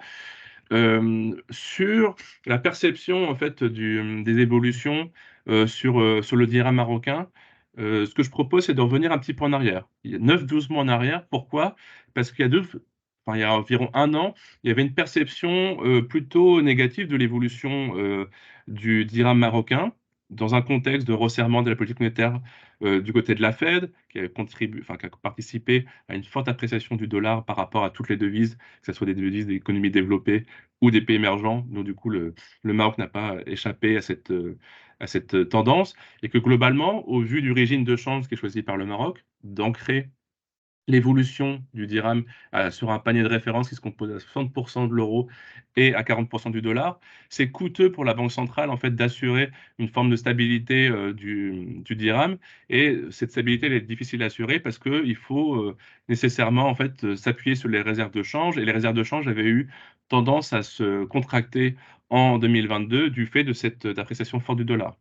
Sur la perception en fait des évolutions sur le dirham marocain. Ce que je propose, c'est de revenir un petit peu en arrière. Il y a 9-12 mois en arrière. Pourquoi? Parce qu'il y a il y a environ 1 an, il y avait une perception, plutôt négative de l'évolution, du dirham marocain, dans un contexte de resserrement de la politique monétaire, du côté de la Fed, qui a participé à une forte appréciation du dollar par rapport à toutes les devises, que ce soit des devises des économies développées ou des pays émergents. Donc du coup, le Maroc n'a pas échappé à cette tendance, et que globalement, au vu du régime de change qui est choisi par le Maroc, d'ancrer l'évolution du dirham sur un panier de référence qui se compose à 60% de l'euro et à 40% du dollar, c'est coûteux pour la Banque centrale en fait d'assurer une forme de stabilité du dirham, et cette stabilité elle est difficile à assurer parce qu'il faut nécessairement en fait s'appuyer sur les réserves de change, et les réserves de change avaient eu tendance à se contracter en 2022 du fait de cette appréciation forte du dollar.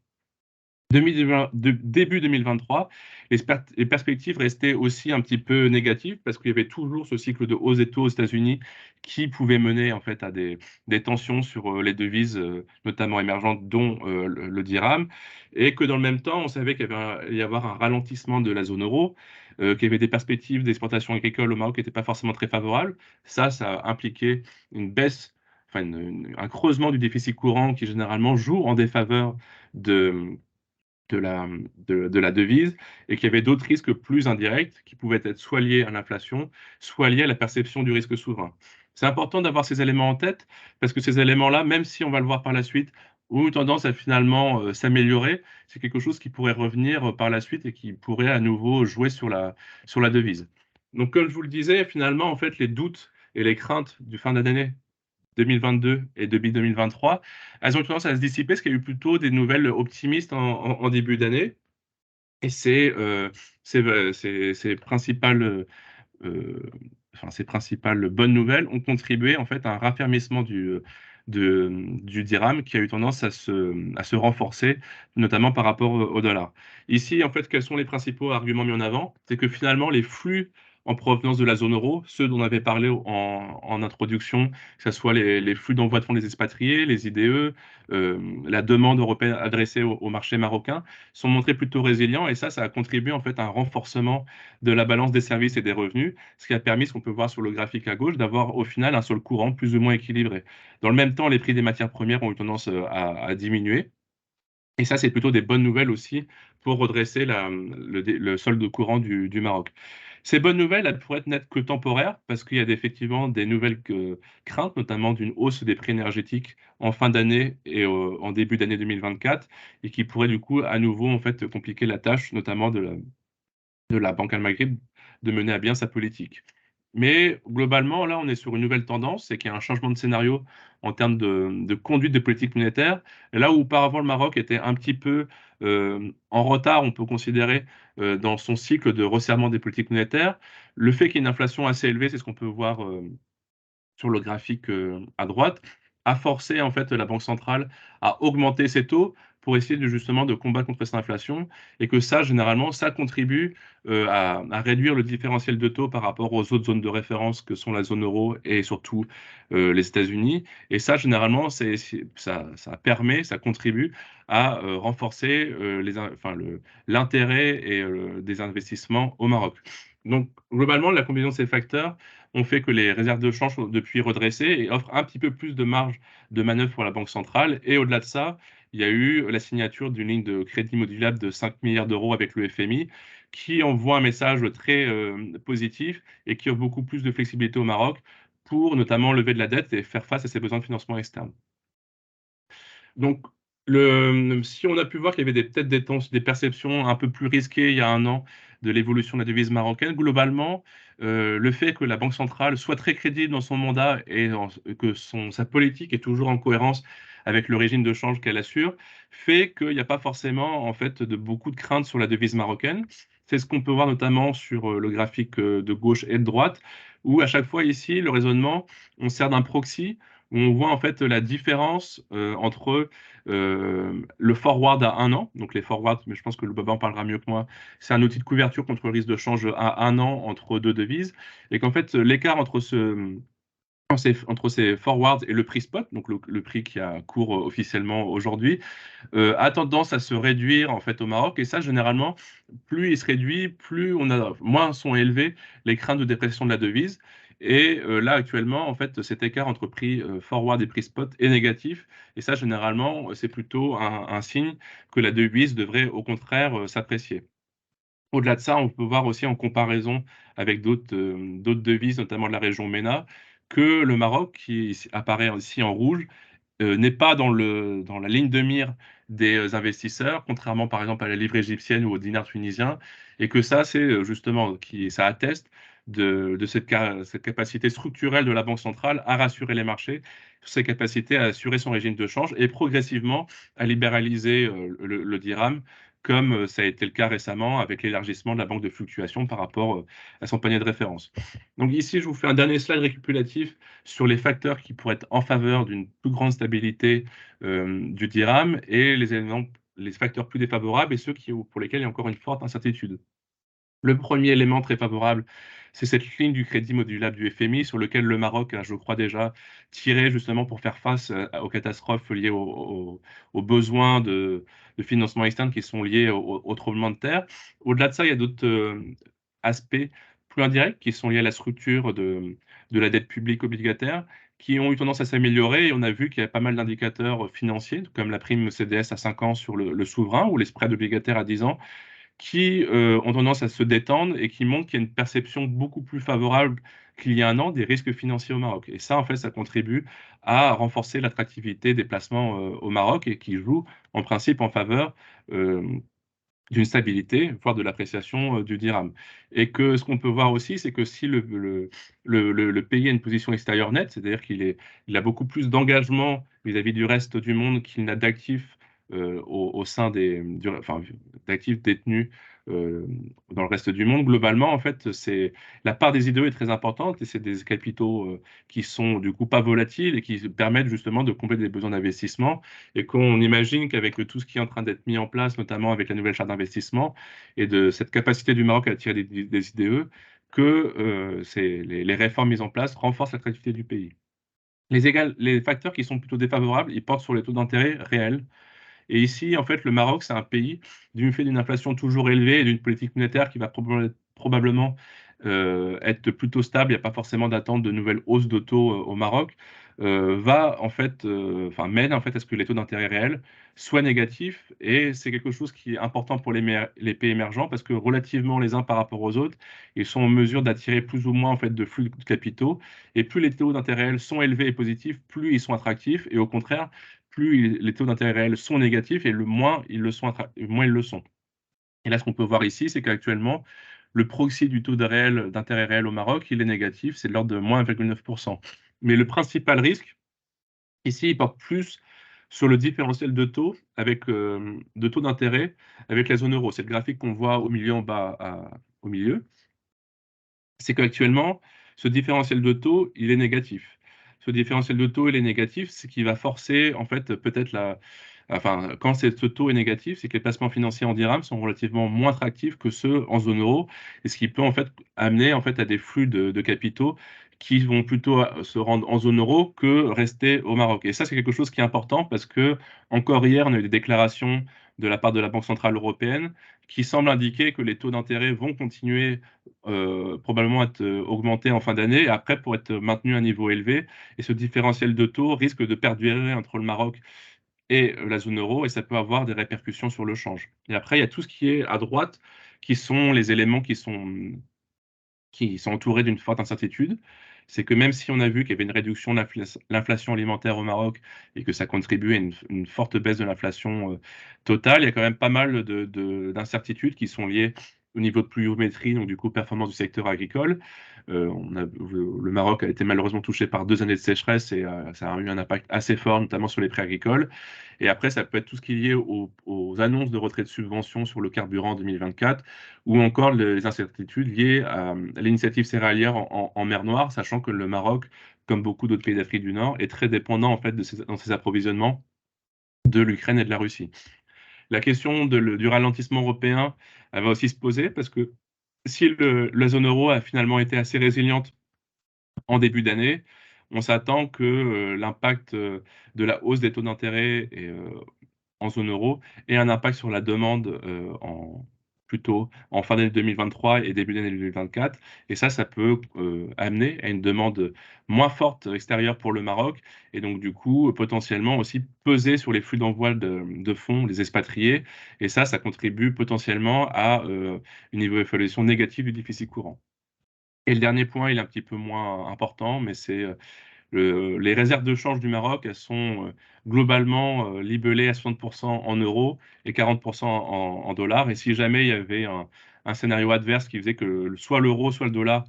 Début 2023, les perspectives restaient aussi un petit peu négatives parce qu'il y avait toujours ce cycle de hausse des taux aux États-Unis qui pouvait mener en fait à des tensions sur les devises, notamment émergentes, dont le dirham, et que dans le même temps, on savait qu'il allait y avoir un ralentissement de la zone euro, qu'il y avait des perspectives d'exportation agricole au Maroc qui n'étaient pas forcément très favorables. Ça a impliqué une baisse, enfin un creusement du déficit courant qui généralement joue en défaveur de de la, de la devise, et qu'il y avait d'autres risques plus indirects qui pouvaient être soit liés à l'inflation, soit liés à la perception du risque souverain. C'est important d'avoir ces éléments en tête parce que ces éléments-là, même si on va le voir par la suite, ont eu tendance à finalement s'améliorer, c'est quelque chose qui pourrait revenir par la suite et qui pourrait à nouveau jouer sur la devise. Donc, comme je vous le disais, finalement, en fait, les doutes et les craintes du fin d'année 2022 et début 2023, elles ont eu tendance à se dissiper parce qu'il y a eu plutôt des nouvelles optimistes en début d'année, et ces principales, ces principales bonnes nouvelles ont contribué en fait à un raffermissement du dirham qui a eu tendance à se renforcer, notamment par rapport au dollar. Ici, en fait, quels sont les principaux arguments mis en avant? C'est que finalement, les flux en provenance de la zone euro, ceux dont on avait parlé en introduction, que ce soit les flux d'envoi de fonds des expatriés, les IDE, la demande européenne adressée au marché marocain, sont montrés plutôt résilients, et ça a contribué en fait à un renforcement de la balance des services et des revenus, ce qui a permis, ce qu'on peut voir sur le graphique à gauche, d'avoir au final un seul courant plus ou moins équilibré. Dans le même temps, les prix des matières premières ont eu tendance à diminuer. Et ça, c'est plutôt des bonnes nouvelles aussi pour redresser le solde courant du Maroc. Ces bonnes nouvelles, elles pourraient n'être que temporaires parce qu'il y a effectivement des nouvelles craintes, notamment d'une hausse des prix énergétiques en fin d'année et en début d'année 2024, et qui pourraient du coup à nouveau en fait compliquer la tâche, notamment de la Banque Al-Maghrib, de mener à bien sa politique. Mais globalement, là, on est sur une nouvelle tendance, c'est qu'il y a un changement de scénario en termes de conduite de politique monétaire. Et là où auparavant le Maroc était un petit peu en retard, on peut considérer, dans son cycle de resserrement des politiques monétaires, le fait qu'il y ait une inflation assez élevée, c'est ce qu'on peut voir sur le graphique à droite, a forcé en fait la Banque centrale à augmenter ses taux pour essayer justement de combattre contre cette inflation, et que ça, généralement, ça contribue à réduire le différentiel de taux par rapport aux autres zones de référence que sont la zone euro et surtout les États-Unis. Et ça, généralement, ça permet, ça contribue à renforcer l'intérêt et des investissements au Maroc. Donc, globalement, la combinaison de ces facteurs ont fait que les réserves de change sont depuis redressées et offrent un petit peu plus de marge de manœuvre pour la Banque centrale. Et au-delà de ça, il y a eu la signature d'une ligne de crédit modulable de 5 milliards d'euros avec le FMI, qui envoie un message très positif et qui offre beaucoup plus de flexibilité au Maroc pour notamment lever de la dette et faire face à ses besoins de financement externe. Donc, si on a pu voir qu'il y avait peut-être des perceptions un peu plus risquées il y a 1 an de l'évolution de la devise marocaine, globalement, le fait que la Banque centrale soit très crédible dans son mandat et que sa politique est toujours en cohérence avec le régime de change qu'elle assure, fait qu'il n'y a pas forcément en fait beaucoup de craintes sur la devise marocaine. C'est ce qu'on peut voir notamment sur le graphique de gauche et de droite, où à chaque fois ici, le raisonnement, on sert d'un proxy, où on voit en fait la différence entre le forward à 1 an, donc les forwards, mais je pense que le Boba en parlera mieux que moi, c'est un outil de couverture contre le risque de change à 1 an entre deux devises, et qu'en fait l'écart entre entre ces forwards et le prix spot, donc le prix qui a cours officiellement aujourd'hui, a tendance à se réduire en fait au Maroc. Et ça, généralement, plus il se réduit, moins sont élevées les craintes de dépréciation de la devise. Et là, actuellement, en fait, cet écart entre prix forward et prix spot est négatif. Et ça, généralement, c'est plutôt un signe que la devise devrait au contraire s'apprécier. Au-delà de ça, on peut voir aussi en comparaison avec d'autres devises, notamment de la région MENA, que le Maroc, qui apparaît ici en rouge, n'est pas dans la ligne de mire des investisseurs, contrairement par exemple à la livre égyptienne ou au dinar tunisien, et que ça, c'est justement, ça atteste de cette capacité structurelle de la Banque centrale à rassurer les marchés, ses capacités à assurer son régime de change et progressivement à libéraliser le dirham, comme ça a été le cas récemment avec l'élargissement de la banque de fluctuation par rapport à son panier de référence. Donc ici, je vous fais un dernier slide récapitulatif sur les facteurs qui pourraient être en faveur d'une plus grande stabilité du dirham et les facteurs plus défavorables et ceux pour lesquels il y a encore une forte incertitude. Le premier élément très favorable, c'est cette ligne du crédit modulable du FMI sur lequel le Maroc a, je crois déjà, tiré justement pour faire face aux catastrophes liées aux besoins de financement externe qui sont liés au tremblement de terre. Au-delà de ça, il y a d'autres aspects plus indirects qui sont liés à la structure de la dette publique obligataire qui ont eu tendance à s'améliorer et on a vu qu'il y a pas mal d'indicateurs financiers comme la prime CDS à 5 ans sur le souverain ou les spreads obligataires à 10 ans qui ont tendance à se détendre et qui montrent qu'il y a une perception beaucoup plus favorable qu'il y a un an des risques financiers au Maroc. Et ça, en fait, ça contribue à renforcer l'attractivité des placements au Maroc et qui joue en principe en faveur d'une stabilité, voire de l'appréciation du dirham. Et que ce qu'on peut voir aussi, c'est que si le pays a une position extérieure nette, c'est-à-dire il a beaucoup plus d'engagement vis-à-vis du reste du monde qu'il n'a d'actifs au sein d'actifs détenus dans le reste du monde. Globalement, en fait, la part des IDE est très importante et c'est des capitaux qui sont du coup pas volatiles et qui permettent justement de combler des besoins d'investissement et qu'on imagine qu'avec tout ce qui est en train d'être mis en place, notamment avec la nouvelle charte d'investissement et de cette capacité du Maroc à attirer des IDE, que les réformes mises en place renforcent l'attractivité du pays. Les facteurs qui sont plutôt défavorables, ils portent sur les taux d'intérêt réels. Et ici, en fait, le Maroc, c'est un pays, du fait d'une inflation toujours élevée et d'une politique monétaire qui va probablement être plutôt stable, il n'y a pas forcément d'attente de nouvelles hausses de taux au Maroc, mène en fait à ce que les taux d'intérêt réels soient négatifs. Et c'est quelque chose qui est important pour les pays émergents parce que relativement les uns par rapport aux autres, ils sont en mesure d'attirer plus ou moins en fait de flux de capitaux. Et plus les taux d'intérêt réels sont élevés et positifs, plus ils sont attractifs. Et au contraire, plus les taux d'intérêt réels sont négatifs et le moins ils le sont. Et là, ce qu'on peut voir ici, c'est qu'actuellement, le proxy du taux d'intérêt réel au Maroc, il est négatif, c'est de l'ordre de moins 1,9%. Mais le principal risque, ici, il porte plus sur le différentiel de taux de taux d'intérêt avec la zone euro. C'est le graphique qu'on voit au milieu en bas, au milieu. C'est qu'actuellement, ce différentiel de taux, il est négatif. Ce différentiel de taux, il est négatif, ce qui va forcer, en fait, quand ce taux est négatif, c'est que les placements financiers en dirham sont relativement moins attractifs que ceux en zone euro, et ce qui peut en fait amener en fait à des flux de capitaux qui vont plutôt se rendre en zone euro que rester au Maroc. Et ça, c'est quelque chose qui est important parce que encore hier, on a eu des déclarations de la part de la Banque centrale européenne qui semblent indiquer que les taux d'intérêt vont continuer probablement être augmentés en fin d'année et après pour être maintenus à un niveau élevé. Et ce différentiel de taux risque de perdurer entre le Maroc et la zone euro, et ça peut avoir des répercussions sur le change. Et après, il y a tout ce qui est à droite, qui sont les éléments qui sont entourés d'une forte incertitude. C'est que même si on a vu qu'il y avait une réduction de l'inflation alimentaire au Maroc et que ça contribuait à une forte baisse de l'inflation totale, il y a quand même pas mal d'incertitudes qui sont liées au niveau de pluviométrie, donc du coup performance du secteur agricole. Le Maroc a été malheureusement touché par 2 années de sécheresse et ça a eu un impact assez fort, notamment sur les prix agricoles. Et après, ça peut être tout ce qui est lié aux annonces de retrait de subventions sur le carburant en 2024 ou encore les incertitudes liées à l'initiative céréalière en mer Noire, sachant que le Maroc, comme beaucoup d'autres pays d'Afrique du Nord, est très dépendant en fait dans ses approvisionnements de l'Ukraine et de la Russie. La question du ralentissement européen, elle va aussi se poser parce que si la zone euro a finalement été assez résiliente en début d'année, on s'attend que, l'impact, de la hausse des taux d'intérêt en zone euro ait un impact sur la demande, plutôt en fin d'année 2023 et début d'année 2024 et ça peut, amener à une demande moins forte extérieure pour le Maroc et donc du coup, potentiellement aussi peser sur les flux d'envoi de fonds, les expatriés et ça contribue potentiellement à, une évolution négative du déficit courant. Et le dernier point, il est un petit peu moins important, mais c'est, les réserves de change du Maroc, elles sont, globalement, libellées à 60 en euros et 40 en dollars et si jamais il y avait un scénario adverse qui faisait que soit l'euro, soit le dollar,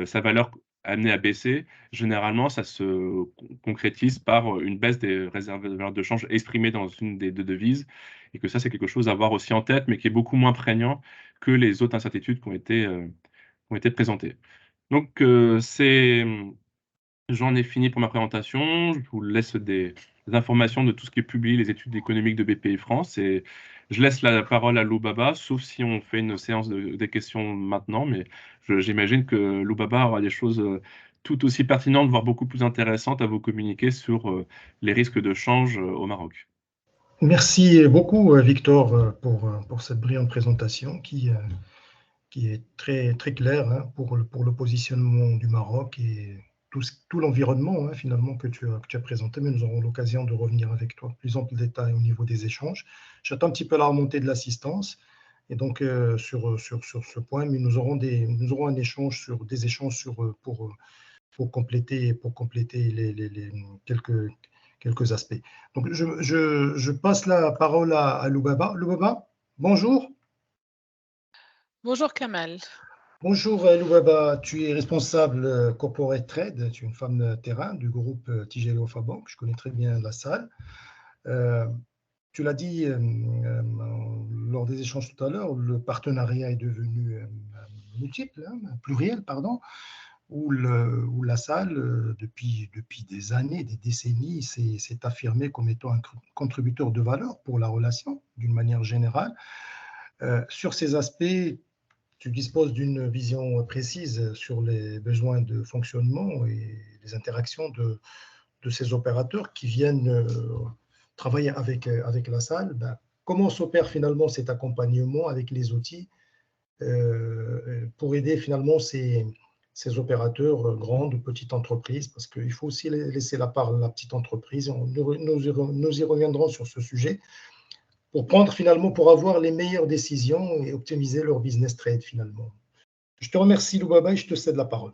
sa valeur amenait à baisser, généralement ça se concrétise par, une baisse des réserves de valeur de change exprimées dans une des 2 devises et que ça, c'est quelque chose à avoir aussi en tête, mais qui est beaucoup moins prégnant que les autres incertitudes qui ont été présentées. Donc, j'en ai fini pour ma présentation. Je vous laisse des informations de tout ce qui est publié, les études économiques de BPI France et je laisse la parole à Loubaba, sauf si on fait une séance des questions maintenant, mais j'imagine que Loubaba aura des choses, tout aussi pertinentes, voire beaucoup plus intéressantes à vous communiquer sur, les risques de change, au Maroc. Merci beaucoup, Victor, pour cette brillante présentation qui est très, très claire hein, pour le positionnement du Maroc et tout l'environnement hein, finalement que tu as présenté, mais nous aurons l'occasion de revenir avec toi plus en détail au niveau des échanges. J'attends un petit peu la remontée de l'assistance et donc sur ce point, mais nous aurons un échange sur des échanges pour compléter les quelques aspects. Donc je passe la parole à Loubaba. Loubaba, bonjour. Bonjour Kamal. Bonjour Loubaba, tu es responsable corporate trade, tu es une femme de terrain du groupe Tigeli Wafa Bank, je connais très bien la salle. Tu l'as dit lors des échanges tout à l'heure, le partenariat est devenu multiple, hein, pluriel, pardon, où la salle, depuis des années, des décennies, s'est affirmée comme étant un contributeur de valeur pour la relation, d'une manière générale. Sur ces aspects, tu disposes d'une vision précise sur les besoins de fonctionnement et les interactions de ces opérateurs qui viennent travailler avec la salle. Ben, comment s'opère finalement cet accompagnement avec les outils pour aider finalement ces opérateurs, grandes ou petites entreprises, parce qu'il faut aussi laisser la part à la petite entreprise. Nous y reviendrons sur ce sujet pour avoir les meilleures décisions et optimiser leur business trade finalement. Je te remercie, Loubaba, et je te cède la parole.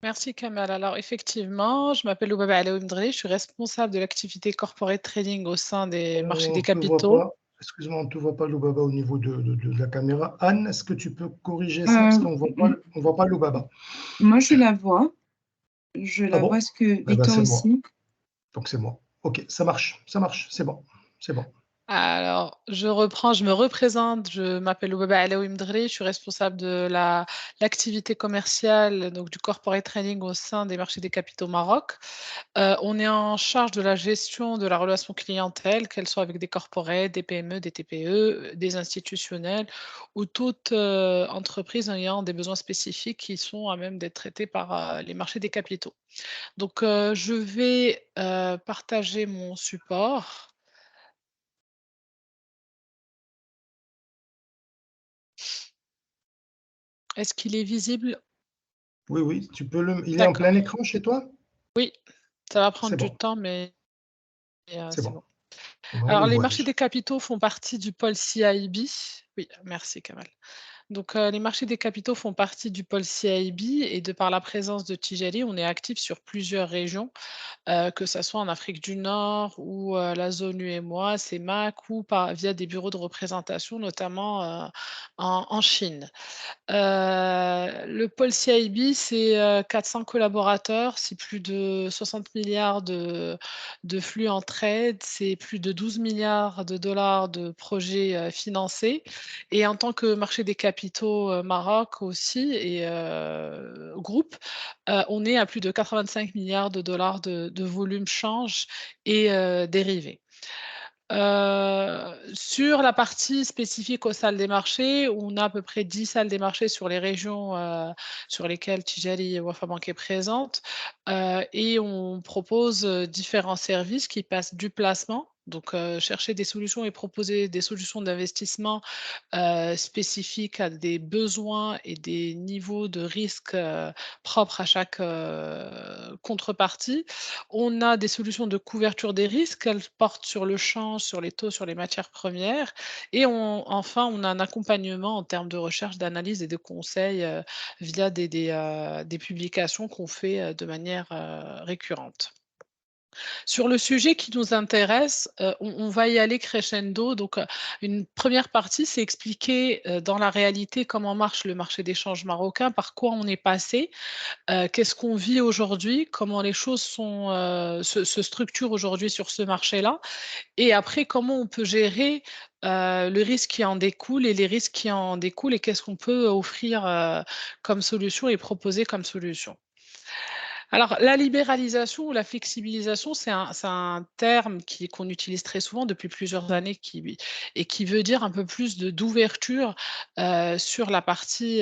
Merci Kamal. Alors effectivement, je m'appelle Loubaba Alaoumdri, je suis responsable de l'activité corporate trading au sein des marchés des capitaux. Excuse-moi, on ne te voit pas, Loubaba, au niveau de la caméra. Anne, est-ce que tu peux corriger ça parce qu'on ne voit pas Loubaba. Moi, je la vois. Je la bon vois. Est-ce que ben, Victor aussi? moi. Donc, c'est moi. OK, ça marche, c'est bon. Alors, je me représente, je m'appelle Loubaba Alaoumdri, je suis responsable de l'activité commerciale, donc du corporate trading au sein des marchés des capitaux Maroc. On est en charge de la gestion de la relation clientèle, qu'elle soit avec des corporates, des PME, des TPE, des institutionnels ou toute entreprise ayant des besoins spécifiques qui sont à même d'être traités par les marchés des capitaux. Donc, je vais partager mon support. Est-ce qu'il est visible? Oui, tu peux il est en plein écran chez toi? Oui, ça va prendre du bon. temps, mais c'est bon. Alors, les marchés des capitaux font partie du pôle CIB. Oui, merci Kamal. Donc, les marchés des capitaux font partie du pôle CIB et de par la présence de Tijari, on est actif sur plusieurs régions, que ça soit en Afrique du Nord ou la zone UEMOA, CEMAC ou via des bureaux de représentation, notamment en Chine. Le pôle CIB, c'est 400 collaborateurs, c'est plus de 60 milliards de flux en trade, c'est plus de 12 milliards de dollars de projets financés. Et en tant que marché des capitaux Maroc aussi et groupe, on est à plus de 85 milliards de dollars de volume change et dérivés. Sur la partie spécifique aux salles des marchés, on a à peu près 10 salles des marchés sur les régions sur lesquelles Tijari Wafa Bank est présente et on propose différents services qui passent du placement, donc chercher des solutions et proposer des solutions d'investissement spécifiques à des besoins et des niveaux de risque propres à chaque contrepartie. On a des solutions de couverture des risques, elles portent sur le change, sur les taux, sur les matières premières. Et enfin, on a un accompagnement en termes de recherche, d'analyse et de conseils via des publications qu'on fait de manière récurrente. Sur le sujet qui nous intéresse, on va y aller crescendo. Donc, une première partie, c'est expliquer dans la réalité comment marche le marché des changes marocain, par quoi on est passé, qu'est-ce qu'on vit aujourd'hui, comment les choses se structurent aujourd'hui sur ce marché-là, et après comment on peut gérer le risque qui en découle et les risques qui en découlent et qu'est-ce qu'on peut offrir comme solution et proposer comme solution. Alors, la libéralisation ou la flexibilisation, c'est un terme qu'on utilise très souvent depuis plusieurs années et qui veut dire un peu plus d'ouverture sur la partie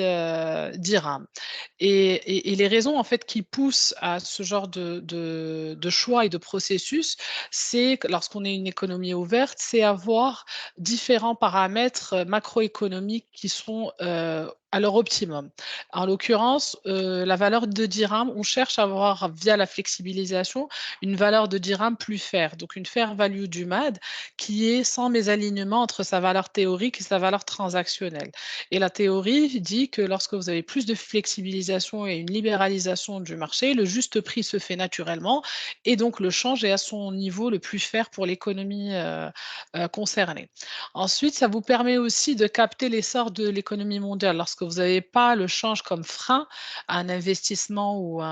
d'IRAM. Et les raisons en fait qui poussent à ce genre de choix et de processus, c'est que lorsqu'on est une économie ouverte, c'est avoir différents paramètres macroéconomiques qui sont à leur optimum. En l'occurrence, la valeur de dirham, on cherche à avoir, via la flexibilisation, une valeur de dirham plus fair, donc une fair value du MAD qui est sans mésalignement entre sa valeur théorique et sa valeur transactionnelle. Et la théorie dit que lorsque vous avez plus de flexibilisation et une libéralisation du marché, le juste prix se fait naturellement et donc le change est à son niveau le plus fair pour l'économie concernée. Ensuite, ça vous permet aussi de capter l'essor de l'économie mondiale. Lorsque vous n'avez pas le change comme frein à un investissement ou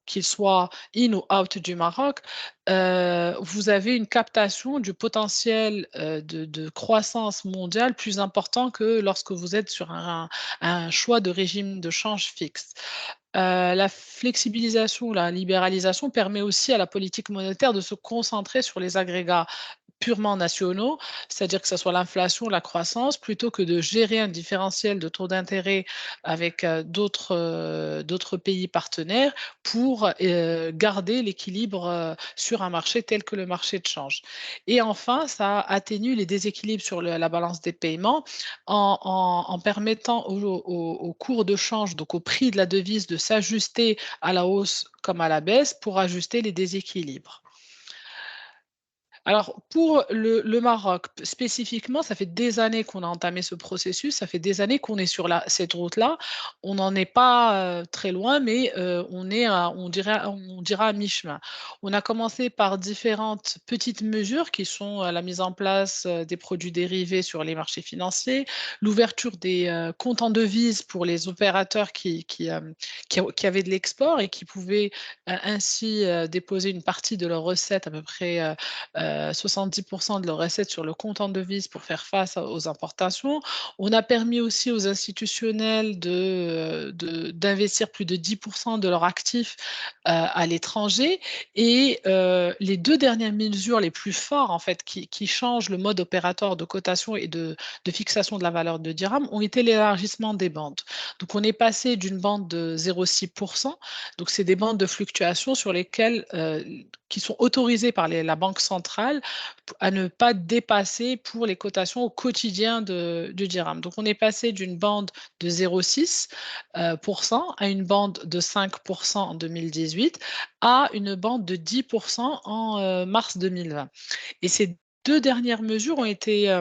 qu'il soit in ou out du Maroc, vous avez une captation du potentiel de croissance mondiale plus important que lorsque vous êtes sur un choix de régime de change fixe. La flexibilisation ou la libéralisation permet aussi à la politique monétaire de se concentrer sur les agrégats purement nationaux, c'est-à-dire que ce soit l'inflation, la croissance, plutôt que de gérer un différentiel de taux d'intérêt avec d'autres pays partenaires pour garder l'équilibre sur un marché tel que le marché de change. Et enfin, ça atténue les déséquilibres sur la balance des paiements en permettant au cours de change, donc au prix de la devise, de s'ajuster à la hausse comme à la baisse pour ajuster les déséquilibres. Alors, pour le Maroc, spécifiquement, ça fait des années qu'on a entamé ce processus, ça fait des années qu'on est sur cette route-là. On n'en est pas très loin, mais on dira à mi-chemin. On a commencé par différentes petites mesures qui sont la mise en place des produits dérivés sur les marchés financiers, l'ouverture des comptes en devises pour les opérateurs qui avaient de l'export et qui pouvaient ainsi déposer une partie de leurs recettes, à peu près 70% de leurs recettes sur le compte en devises pour faire face aux importations. On a permis aussi aux institutionnels d'investir plus de 10% de leurs actifs à l'étranger. Et les deux dernières mesures les plus fortes, en fait, qui changent le mode opératoire de cotation et de fixation de la valeur de dirham, ont été l'élargissement des bandes. Donc, on est passé d'une bande de 0,6%. Donc, c'est des bandes de fluctuation sur lesquelles qui sont autorisées par la Banque centrale à ne pas dépasser pour les cotations au quotidien du dirham. Donc, on est passé d'une bande de 0,6% à une bande de 5% en 2018 à une bande de 10% en mars 2020. Et ces deux dernières mesures ont été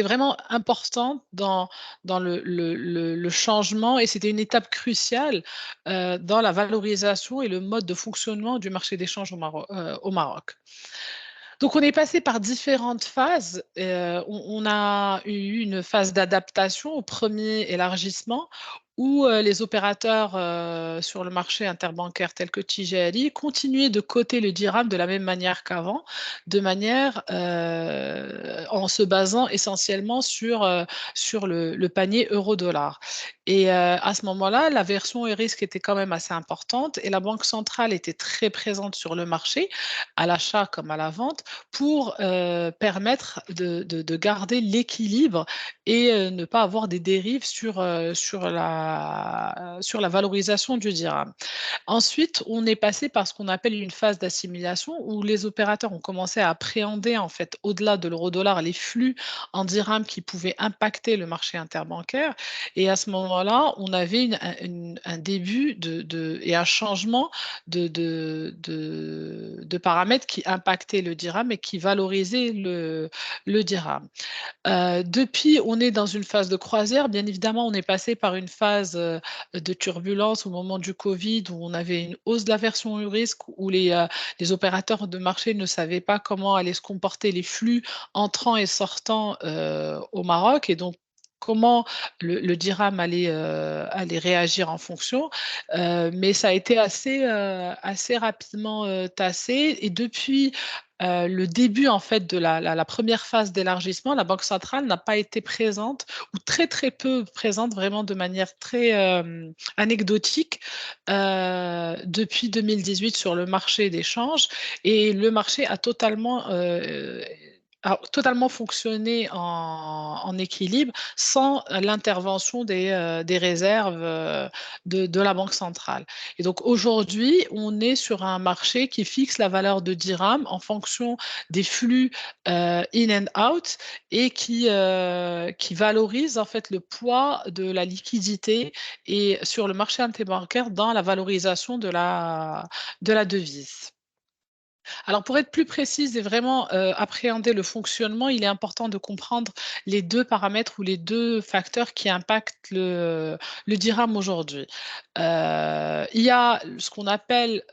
vraiment importantes dans le changement et c'était une étape cruciale dans la valorisation et le mode de fonctionnement du marché des changes au Maroc. Donc, on est passé par différentes phases. On a eu une phase d'adaptation au premier élargissement où les opérateurs sur le marché interbancaire tels que TGLI continuaient de coter le dirham de la même manière qu'avant, de manière en se basant essentiellement sur le panier euro-dollar. Et à ce moment-là, la version et risque était quand même assez importante et la Banque centrale était très présente sur le marché, à l'achat comme à la vente, pour permettre de garder l'équilibre et ne pas avoir des dérives sur la valorisation du dirham. Ensuite, on est passé par ce qu'on appelle une phase d'assimilation où les opérateurs ont commencé à appréhender en fait au-delà de l'euro-dollar les flux en dirham qui pouvaient impacter le marché interbancaire. Et à ce moment-là, on avait un début et un changement de paramètres qui impactaient le dirham et qui valorisaient le dirham. Depuis, on est dans une phase de croisière. Bien évidemment, on est passé par une phase de turbulence au moment du Covid où on avait une hausse de l'aversion au risque, où les opérateurs de marché ne savaient pas comment allaient se comporter les flux entrants et sortants au Maroc. Et donc, comment le dirham allait réagir en fonction. Mais ça a été assez rapidement tassé. Et depuis le début en fait de la première phase d'élargissement, la Banque centrale n'a pas été présente ou très très peu présente, vraiment de manière très anecdotique depuis 2018 sur le marché des changes et le marché a totalement fonctionné en équilibre sans l'intervention des réserves de la Banque centrale. Et donc aujourd'hui, on est sur un marché qui fixe la valeur de dirham en fonction des flux in and out et qui valorise en fait le poids de la liquidité et sur le marché interbancaire dans la valorisation de la devise. Alors, pour être plus précise et vraiment appréhender le fonctionnement, il est important de comprendre les deux paramètres ou les deux facteurs qui impactent le dirham aujourd'hui. Il y a ce qu'on appelle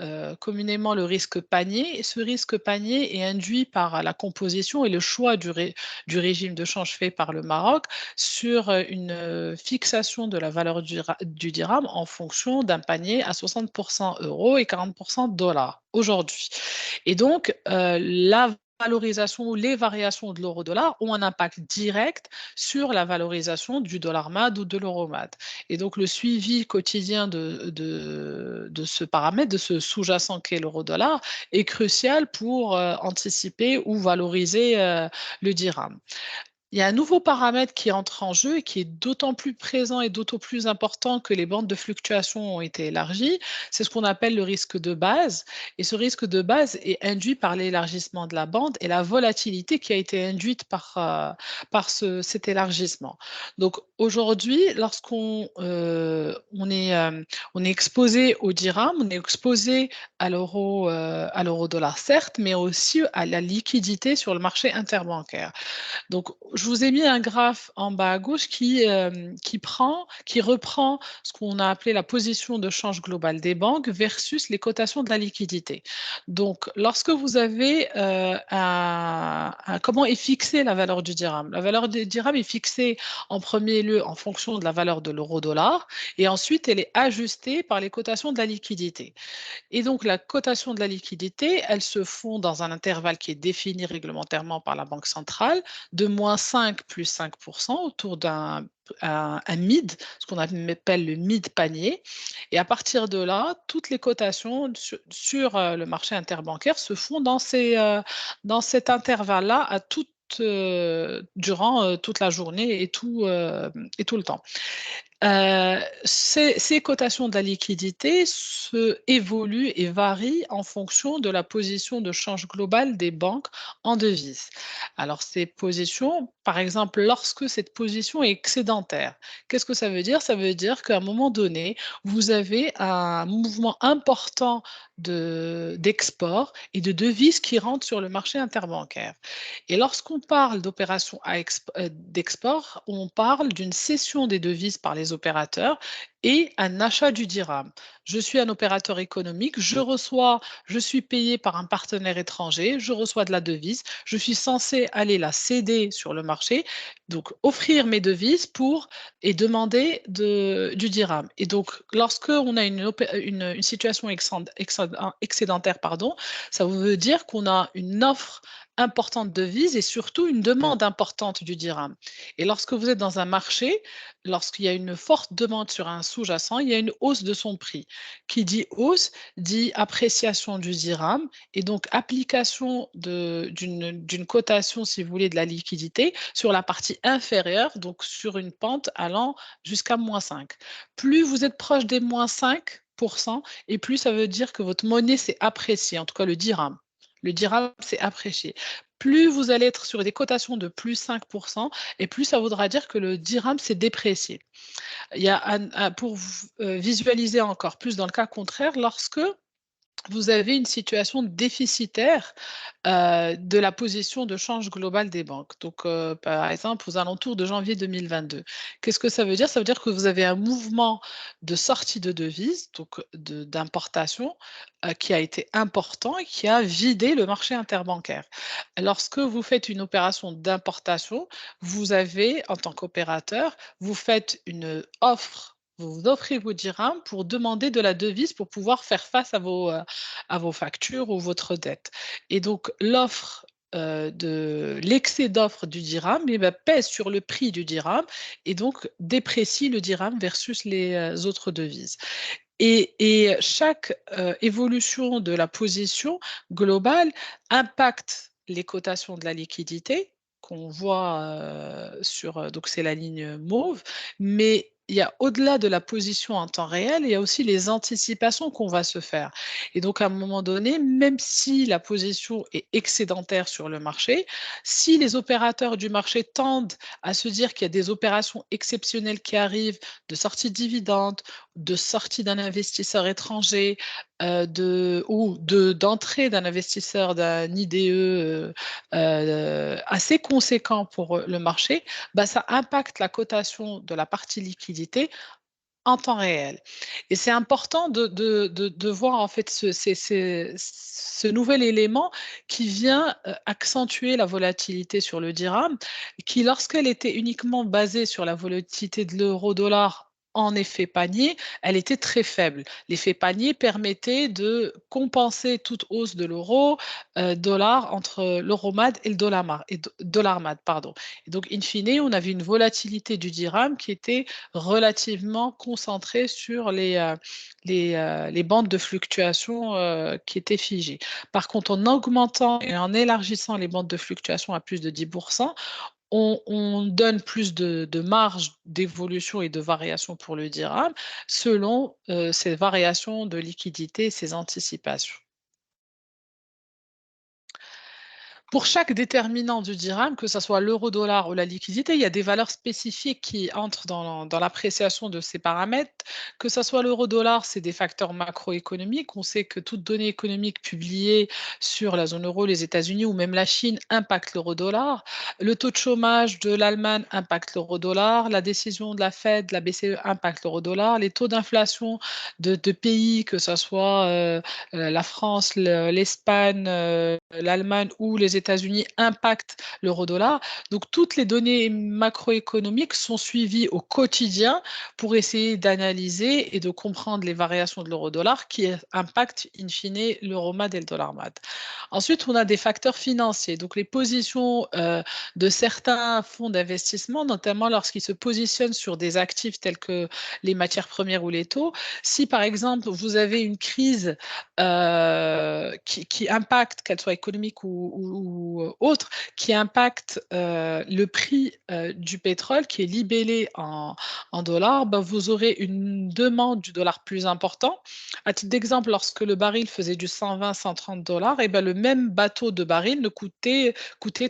communément le risque panier. Et ce risque panier est induit par la composition et le choix du régime de change fait par le Maroc sur une fixation de la valeur du dirham en fonction d'un panier à 60% euros et 40% dollars aujourd'hui. Et donc, la valorisation ou les variations de l'euro-dollar ont un impact direct sur la valorisation du dollar MAD ou de l'euro MAD. Et donc, le suivi quotidien de ce paramètre, de ce sous-jacent qu'est l'euro-dollar, est crucial pour anticiper ou valoriser le dirham. Il y a un nouveau paramètre qui entre en jeu et qui est d'autant plus présent et d'autant plus important que les bandes de fluctuation ont été élargies. C'est ce qu'on appelle le risque de base. Et ce risque de base est induit par l'élargissement de la bande et la volatilité qui a été induite par cet élargissement. Donc aujourd'hui, lorsqu'on on est exposé au dirham, on est exposé à l'euro-dollar, certes, mais aussi à la liquidité sur le marché interbancaire. Donc, je vous ai mis un graphe en bas à gauche qui reprend ce qu'on a appelé la position de change globale des banques versus les cotations de la liquidité. Donc, lorsque vous avez comment est fixée la valeur du dirham? La valeur du dirham est fixée en premier lieu en fonction de la valeur de l'euro-dollar et ensuite elle est ajustée par les cotations de la liquidité. Et donc, la cotation de la liquidité, elle se fond dans un intervalle qui est défini réglementairement par la Banque centrale, de -5 plus 5%, autour d'un mid, ce qu'on appelle le mid panier. Et à partir de là, toutes les cotations sur le marché interbancaire se font dans cet intervalle-là durant toute la journée et tout le temps. Ces cotations de la liquidité évoluent et varient en fonction de la position de change globale des banques en devises. Alors, ces positions, par exemple, lorsque cette position est excédentaire, qu'est-ce que ça veut dire? Ça veut dire qu'à un moment donné, vous avez un mouvement important d'export et de devises qui rentrent sur le marché interbancaire. Et lorsqu'on parle d'opérations d'export, on parle d'une cession des devises par les opérateurs et un achat du dirham. Je suis un opérateur économique, je suis payé par un partenaire étranger, je reçois de la devise, je suis censé aller la céder sur le marché, donc offrir mes devises et demander du dirham. Et donc, lorsque on a une situation excédentaire, pardon, ça veut dire qu'on a une offre importante de devises et surtout une demande importante du dirham. Et lorsque vous êtes dans un marché, lorsqu'il y a une forte demande sur un sous-jacent, il y a une hausse de son prix. Qui dit hausse, dit appréciation du dirham et donc application d'une cotation, si vous voulez, de la liquidité sur la partie inférieure, donc sur une pente allant jusqu'à -5. Plus vous êtes proche des -5%, et plus ça veut dire que votre monnaie s'est appréciée, en tout cas le dirham. Le dirham s'est apprécié. Plus vous allez être sur des cotations de +5%, et plus ça voudra dire que le dirham s'est déprécié. Il y a pour visualiser encore plus dans le cas contraire, lorsque vous avez une situation déficitaire de la position de change globale des banques. Donc, par exemple, aux alentours de janvier 2022. Qu'est-ce que ça veut dire? Ça veut dire que vous avez un mouvement de sortie de devises, donc d'importation, qui a été important et qui a vidé le marché interbancaire. Lorsque vous faites une opération d'importation, vous avez, en tant qu'opérateur, vous faites une offre. Vous offrez vos dirhams pour demander de la devise pour pouvoir faire face à vos factures ou votre dette. Et donc, l'excès d'offre du dirham pèse sur le prix du dirham et donc déprécie le dirham versus les autres devises. Et chaque évolution de la position globale impacte les cotations de la liquidité qu'on voit donc c'est la ligne mauve, mais il y a au-delà de la position en temps réel, il y a aussi les anticipations qu'on va se faire. Et donc à un moment donné, même si la position est excédentaire sur le marché, si les opérateurs du marché tendent à se dire qu'il y a des opérations exceptionnelles qui arrivent, de sortie de dividendes, de sortie d'un investisseur étranger ou d'entrée d'un investisseur d'un IDE assez conséquent pour le marché, ça impacte la cotation de la partie liquidité en temps réel. Et c'est important de voir en fait ce nouvel élément qui vient accentuer la volatilité sur le dirham, qui lorsqu'elle était uniquement basée sur la volatilité de l'euro-dollar en effet panier, elle était très faible. L'effet panier permettait de compenser toute hausse de l'euro-dollar entre l'euromad et le dollar-mad, pardon. Et donc, in fine, on avait une volatilité du dirham qui était relativement concentré sur les bandes de fluctuation qui étaient figées. Par contre, en augmentant et en élargissant les bandes de fluctuation à plus de 10%, on donne plus de marge d'évolution et de variation pour le dirham selon ces variations de liquidité et ces anticipations. Pour chaque déterminant du dirham, que ce soit l'euro-dollar ou la liquidité, il y a des valeurs spécifiques qui entrent dans l'appréciation de ces paramètres. Que ce soit l'euro-dollar, c'est des facteurs macroéconomiques. On sait que toute donnée économique publiée sur la zone euro, les États-Unis ou même la Chine impacte l'euro-dollar. Le taux de chômage de l'Allemagne impacte l'euro-dollar. La décision de la Fed, de la BCE impacte l'euro-dollar. Les taux d'inflation de pays, que ce soit la France, l'Espagne, l'Allemagne ou les États-Unis impactent l'euro-dollar. Donc, toutes les données macroéconomiques sont suivies au quotidien pour essayer d'analyser et de comprendre les variations de l'euro-dollar qui impactent in fine l'euro-mad et le dollar-mad. Ensuite, on a des facteurs financiers. Donc, les positions de certains fonds d'investissement, notamment lorsqu'ils se positionnent sur des actifs tels que les matières premières ou les taux. Si, par exemple, vous avez une crise qui impacte, qu'elle soit économique ou autre, qui impacte le prix du pétrole qui est libellé en dollars, vous aurez une demande du dollar plus important. À titre d'exemple, lorsque le baril faisait du 120-130 dollars, le même bateau de baril ne coûtait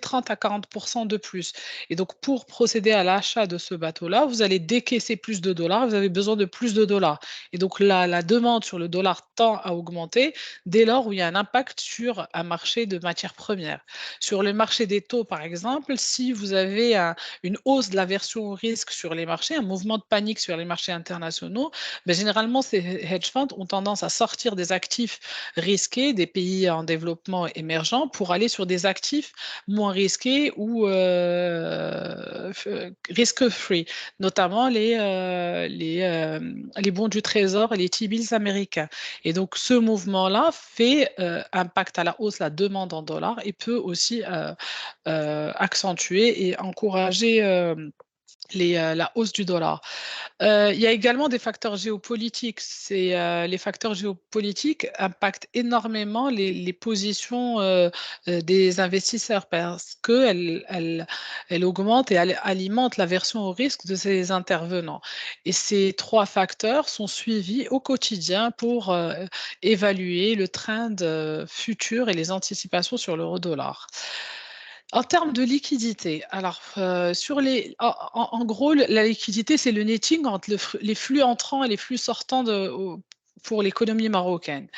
30 à 40% de plus. Et donc, pour procéder à l'achat de ce bateau-là, vous allez décaisser plus de dollars, vous avez besoin de plus de dollars. Et donc, la demande sur le dollar tend à augmenter dès lors où il y a un impact sur un marché de matières premières. Sur le marché des taux, par exemple, si vous avez une hausse de l'aversion au risque sur les marchés, un mouvement de panique sur les marchés internationaux, ben, généralement, ces hedge funds ont tendance à sortir des actifs risqués des pays en développement émergent pour aller sur des actifs moins risqués ou risk-free, notamment les bons du Trésor et les T-bills américains. Et donc, ce mouvement-là fait impact à la hausse la demande en dollars et peut aussi accentuer et encourager la hausse du dollar. Il y a également des facteurs géopolitiques. Les facteurs géopolitiques impactent énormément les positions des investisseurs parce qu'elles augmentent et alimentent l'aversion au risque de ces intervenants. Et ces trois facteurs sont suivis au quotidien pour évaluer le trend futur et les anticipations sur l'euro-dollar. En termes de liquidité, alors en gros, la liquidité, c'est le netting entre les flux entrants et les flux sortants pour l'économie marocaine.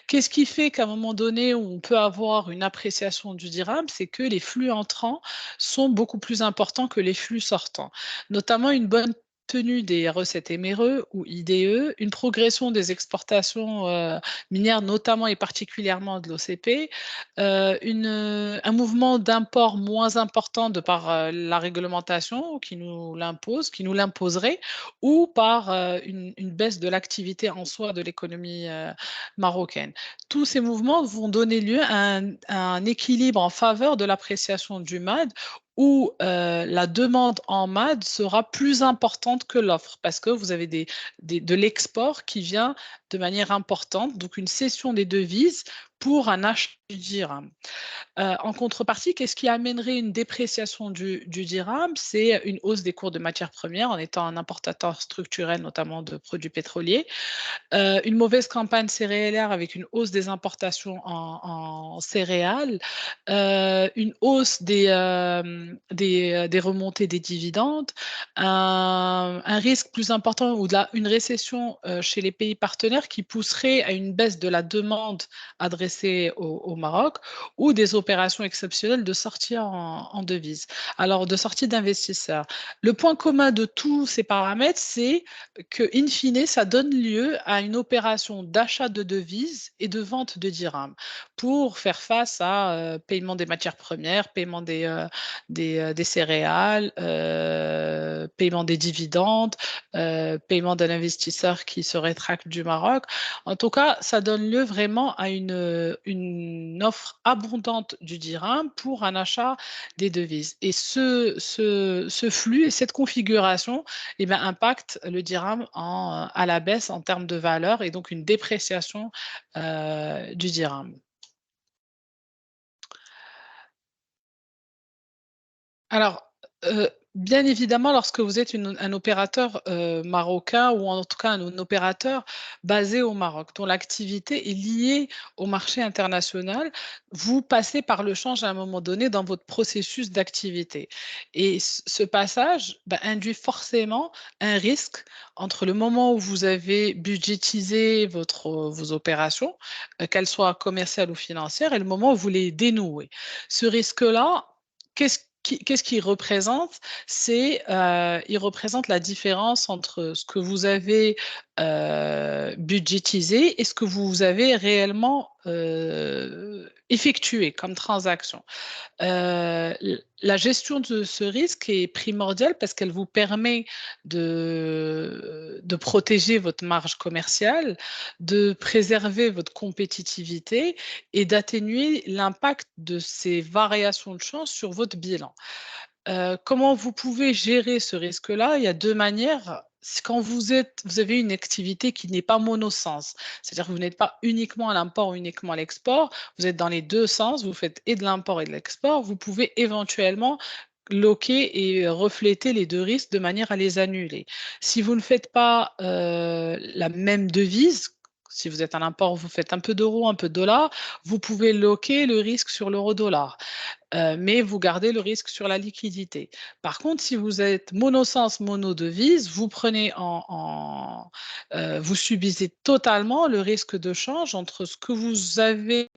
Qu'est-ce qui fait qu'à un moment donné, on peut avoir une appréciation du dirham? C'est que les flux entrants sont beaucoup plus importants que les flux sortants, notamment une bonne tenue des recettes MRE ou IDE, une progression des exportations minières, notamment et particulièrement de l'OCP, un mouvement d'import moins important de par la réglementation qui nous l'imposerait, ou par une baisse de l'activité en soi de l'économie marocaine. Tous ces mouvements vont donner lieu à un équilibre en faveur de l'appréciation du MAD, où la demande en MAD sera plus importante que l'offre parce que vous avez de l'export qui vient de manière importante, donc une cession des devises pour un achat du dirham. En contrepartie, qu'est-ce qui amènerait une dépréciation du dirham? C'est une hausse des cours de matières premières en étant un importateur structurel, notamment de produits pétroliers. Une mauvaise campagne céréalière avec une hausse des importations en céréales, une hausse des remontées des dividendes, un risque plus important ou une récession chez les pays partenaires qui pousserait à une baisse de la demande adressée au Maroc ou des opérations exceptionnelles de sortie en devises. Alors, de sortie d'investisseurs. Le point commun de tous ces paramètres, c'est que, in fine, ça donne lieu à une opération d'achat de devises et de vente de dirhams pour faire face à paiement des matières premières, paiement des céréales, paiement des dividendes, paiement d'un investisseur qui se rétracte du Maroc. En tout cas, ça donne lieu vraiment à une offre abondante du dirham pour un achat des devises. Et ce flux et cette configuration impacte le dirham à la baisse en termes de valeur et donc une dépréciation du dirham. Alors, bien évidemment, lorsque vous êtes un opérateur marocain ou en tout cas un opérateur basé au Maroc, dont l'activité est liée au marché international, vous passez par le change à un moment donné dans votre processus d'activité. Et ce passage induit forcément un risque entre le moment où vous avez budgétisé vos opérations, qu'elles soient commerciales ou financières, et le moment où vous les dénouez. Ce risque-là, qu'est-ce qu'il représente? Il représente la différence entre ce que vous avez budgétisé et ce que vous avez réellement effectué comme transaction. La gestion de ce risque est primordiale parce qu'elle vous permet de protéger votre marge commerciale, de préserver votre compétitivité et d'atténuer l'impact de ces variations de change sur votre bilan. Comment vous pouvez gérer ce risque-là? Il y a deux manières. Quand vous avez une activité qui n'est pas monosens, c'est-à-dire que vous n'êtes pas uniquement à l'import ou uniquement à l'export, vous êtes dans les deux sens, vous faites et de l'import et de l'export, vous pouvez éventuellement loquer et refléter les deux risques de manière à les annuler. Si vous ne faites pas la même devise, Si vous êtes à l'import, vous faites un peu d'euros, un peu de dollars, vous pouvez loquer le risque sur l'euro-dollar. Mais vous gardez le risque sur la liquidité. Par contre, si vous êtes monosens, monodevise, vous prenez vous subissez totalement le risque de change entre ce que vous avez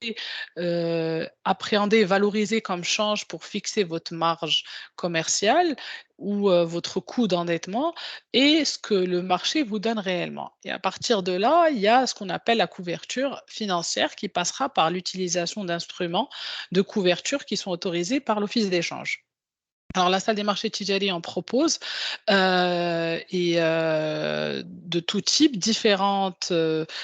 appréhendé, valorisé comme change pour fixer votre marge commerciale ou votre coût d'endettement et ce que le marché vous donne réellement. Et à partir de là, il y a ce qu'on appelle la couverture financière qui passera par l'utilisation d'instruments de couverture qui sont autorisés par l'Office d'échange. Alors, la salle des marchés Tijari en propose de tout type, différentes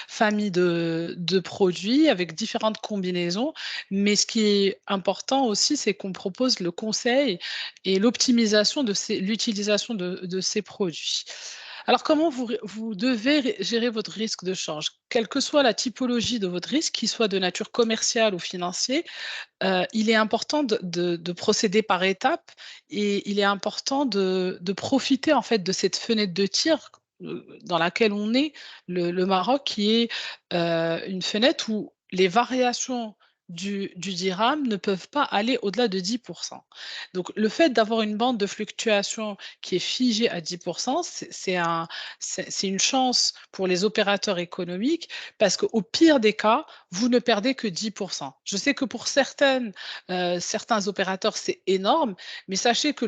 familles de produits avec différentes combinaisons. Mais ce qui est important aussi, c'est qu'on propose le conseil et l'optimisation de l'utilisation de ces produits. Alors, comment vous devez gérer votre risque de change? Quelle que soit la typologie de votre risque, qu'il soit de nature commerciale ou financier, il est important de procéder par étapes et il est important de profiter en fait de cette fenêtre de tir dans laquelle on est, le Maroc, qui est une fenêtre où les variations du dirham ne peuvent pas aller au-delà de 10%. Donc, le fait d'avoir une bande de fluctuation qui est figée à 10%, c'est une chance pour les opérateurs économiques parce qu'au pire des cas, vous ne perdez que 10%. Je sais que pour certains opérateurs, c'est énorme, mais sachez que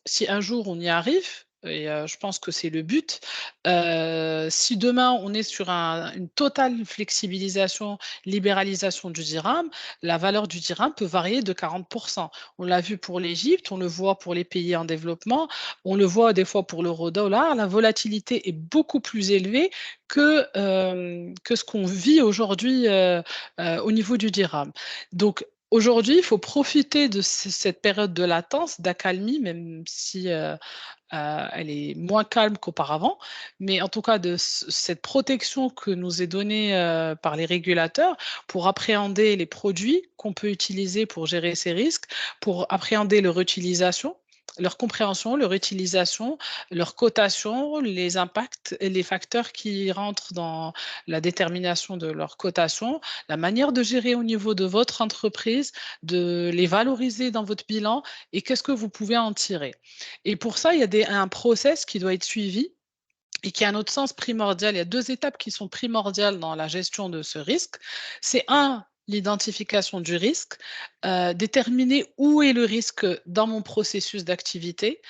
si un jour on y arrive, et je pense que c'est le but, si demain on est sur une totale flexibilisation, libéralisation du dirham, la valeur du dirham peut varier de 40%. On l'a vu pour l'Égypte, on le voit pour les pays en développement, on le voit des fois pour l'euro-dollar. La volatilité est beaucoup plus élevée que ce qu'on vit aujourd'hui au niveau du dirham. Donc, aujourd'hui, il faut profiter de cette période de latence, d'accalmie, même si elle est moins calme qu'auparavant, mais en tout cas de cette protection que nous est donnée par les régulateurs pour appréhender les produits qu'on peut utiliser pour gérer ces risques, pour appréhender leur utilisation, leur compréhension, leur utilisation, leur cotation, les impacts et les facteurs qui rentrent dans la détermination de leur cotation, la manière de gérer au niveau de votre entreprise, de les valoriser dans votre bilan et qu'est-ce que vous pouvez en tirer. Et pour ça, il y a un process qui doit être suivi et qui, à notre sens, primordial. Il y a 2 étapes qui sont primordiales dans la gestion de ce risque. C'est l'identification du risque, déterminer où est le risque dans mon processus d'activité,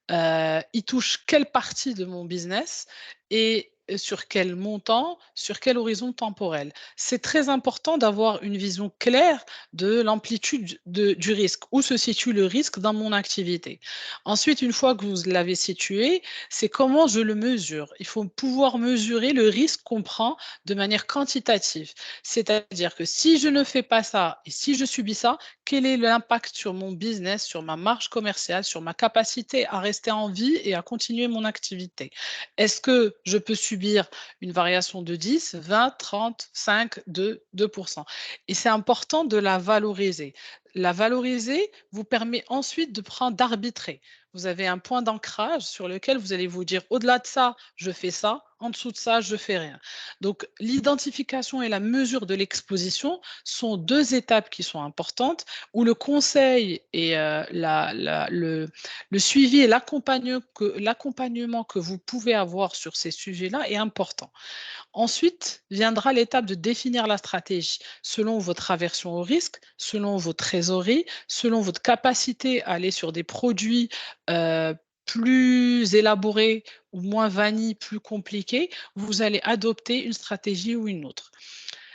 il touche quelle partie de mon business et sur quel montant, sur quel horizon temporel. C'est très important d'avoir une vision claire de l'amplitude du risque, où se situe le risque dans mon activité. Ensuite, une fois que vous l'avez situé, c'est comment je le mesure. Il faut pouvoir mesurer le risque qu'on prend de manière quantitative. C'est-à-dire que si je ne fais pas ça et si je subis ça, quel est l'impact sur mon business, sur ma marge commerciale, sur ma capacité à rester en vie et à continuer mon activité? Est-ce que je peux subir une variation de 10, 20, 30, 5, 2%? Et c'est important de la valoriser. La valoriser vous permet ensuite d'arbitrer. Vous avez un point d'ancrage sur lequel vous allez vous dire, au-delà de ça, je fais ça, en dessous de ça, je fais rien. Donc, l'identification et la mesure de l'exposition sont 2 étapes qui sont importantes où le conseil et le suivi et l'accompagnement que vous pouvez avoir sur ces sujets-là est important. Ensuite, viendra l'étape de définir la stratégie selon votre aversion au risque, selon vos trésoreries, selon votre capacité à aller sur des produits plus élaborés ou moins vanille, plus compliqués, vous allez adopter une stratégie ou une autre.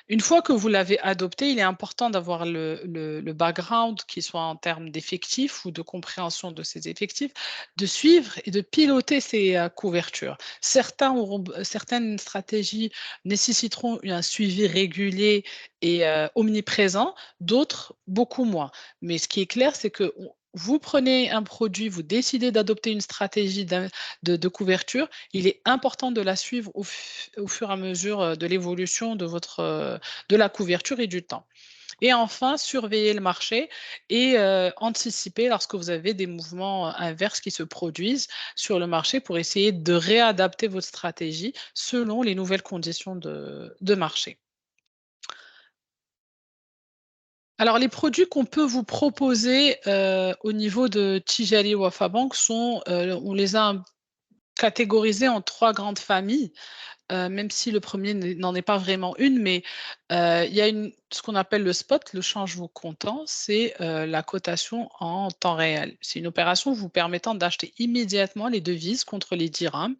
Une fois que vous l'avez adopté, il est important d'avoir le background, qui soit en termes d'effectifs ou de compréhension de ces effectifs, de suivre et de piloter ces couvertures. Certaines stratégies nécessiteront un suivi régulier et omniprésent, d'autres beaucoup moins. Mais ce qui est clair, c'est que vous prenez un produit, vous décidez d'adopter une stratégie de couverture, il est important de la suivre au fur et à mesure de l'évolution de la couverture et du temps. Et enfin, surveiller le marché et anticiper lorsque vous avez des mouvements inverses qui se produisent sur le marché pour essayer de réadapter votre stratégie selon les nouvelles conditions de marché. Alors, les produits qu'on peut vous proposer au niveau de Tijari Wafa Bank sont, on les a catégorisés en 3 grandes familles. Même si le premier n'en est pas vraiment une, mais il y a ce qu'on appelle le spot, le change au comptant, c'est la cotation en temps réel. C'est une opération vous permettant d'acheter immédiatement les devises contre les dirhams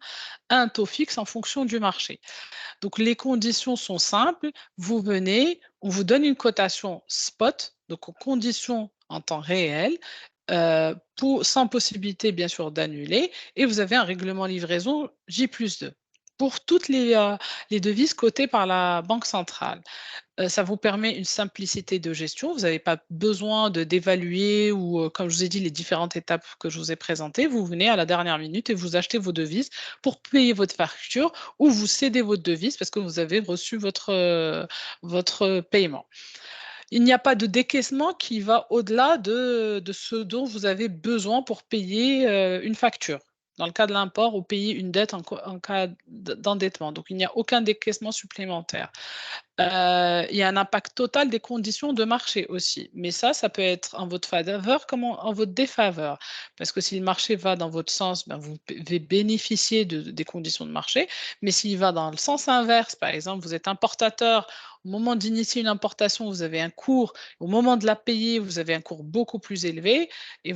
à un taux fixe en fonction du marché. Donc les conditions sont simples, vous venez, on vous donne une cotation spot, donc aux conditions en temps réel, sans possibilité bien sûr d'annuler, et vous avez un règlement livraison J+2 pour toutes les devises cotées par la Banque centrale. Ça vous permet une simplicité de gestion. Vous n'avez pas besoin d'évaluer ou, comme je vous ai dit, les différentes étapes que je vous ai présentées. Vous venez à la dernière minute et vous achetez vos devises pour payer votre facture ou vous cédez votre devise parce que vous avez reçu votre paiement. Il n'y a pas de décaissement qui va au-delà de ce dont vous avez besoin pour payer une facture. Dans le cas de l'import, ou payer une dette en cas d'endettement. Donc, il n'y a aucun décaissement supplémentaire. Il y a un impact total des conditions de marché aussi. Mais ça peut être en votre faveur comme en votre défaveur. Parce que si le marché va dans votre sens, ben, vous pouvez bénéficier des conditions de marché. Mais s'il va dans le sens inverse, par exemple, vous êtes importateur, au moment d'initier une importation, vous avez un cours. Au moment de la payer, vous avez un cours beaucoup plus élevé. Et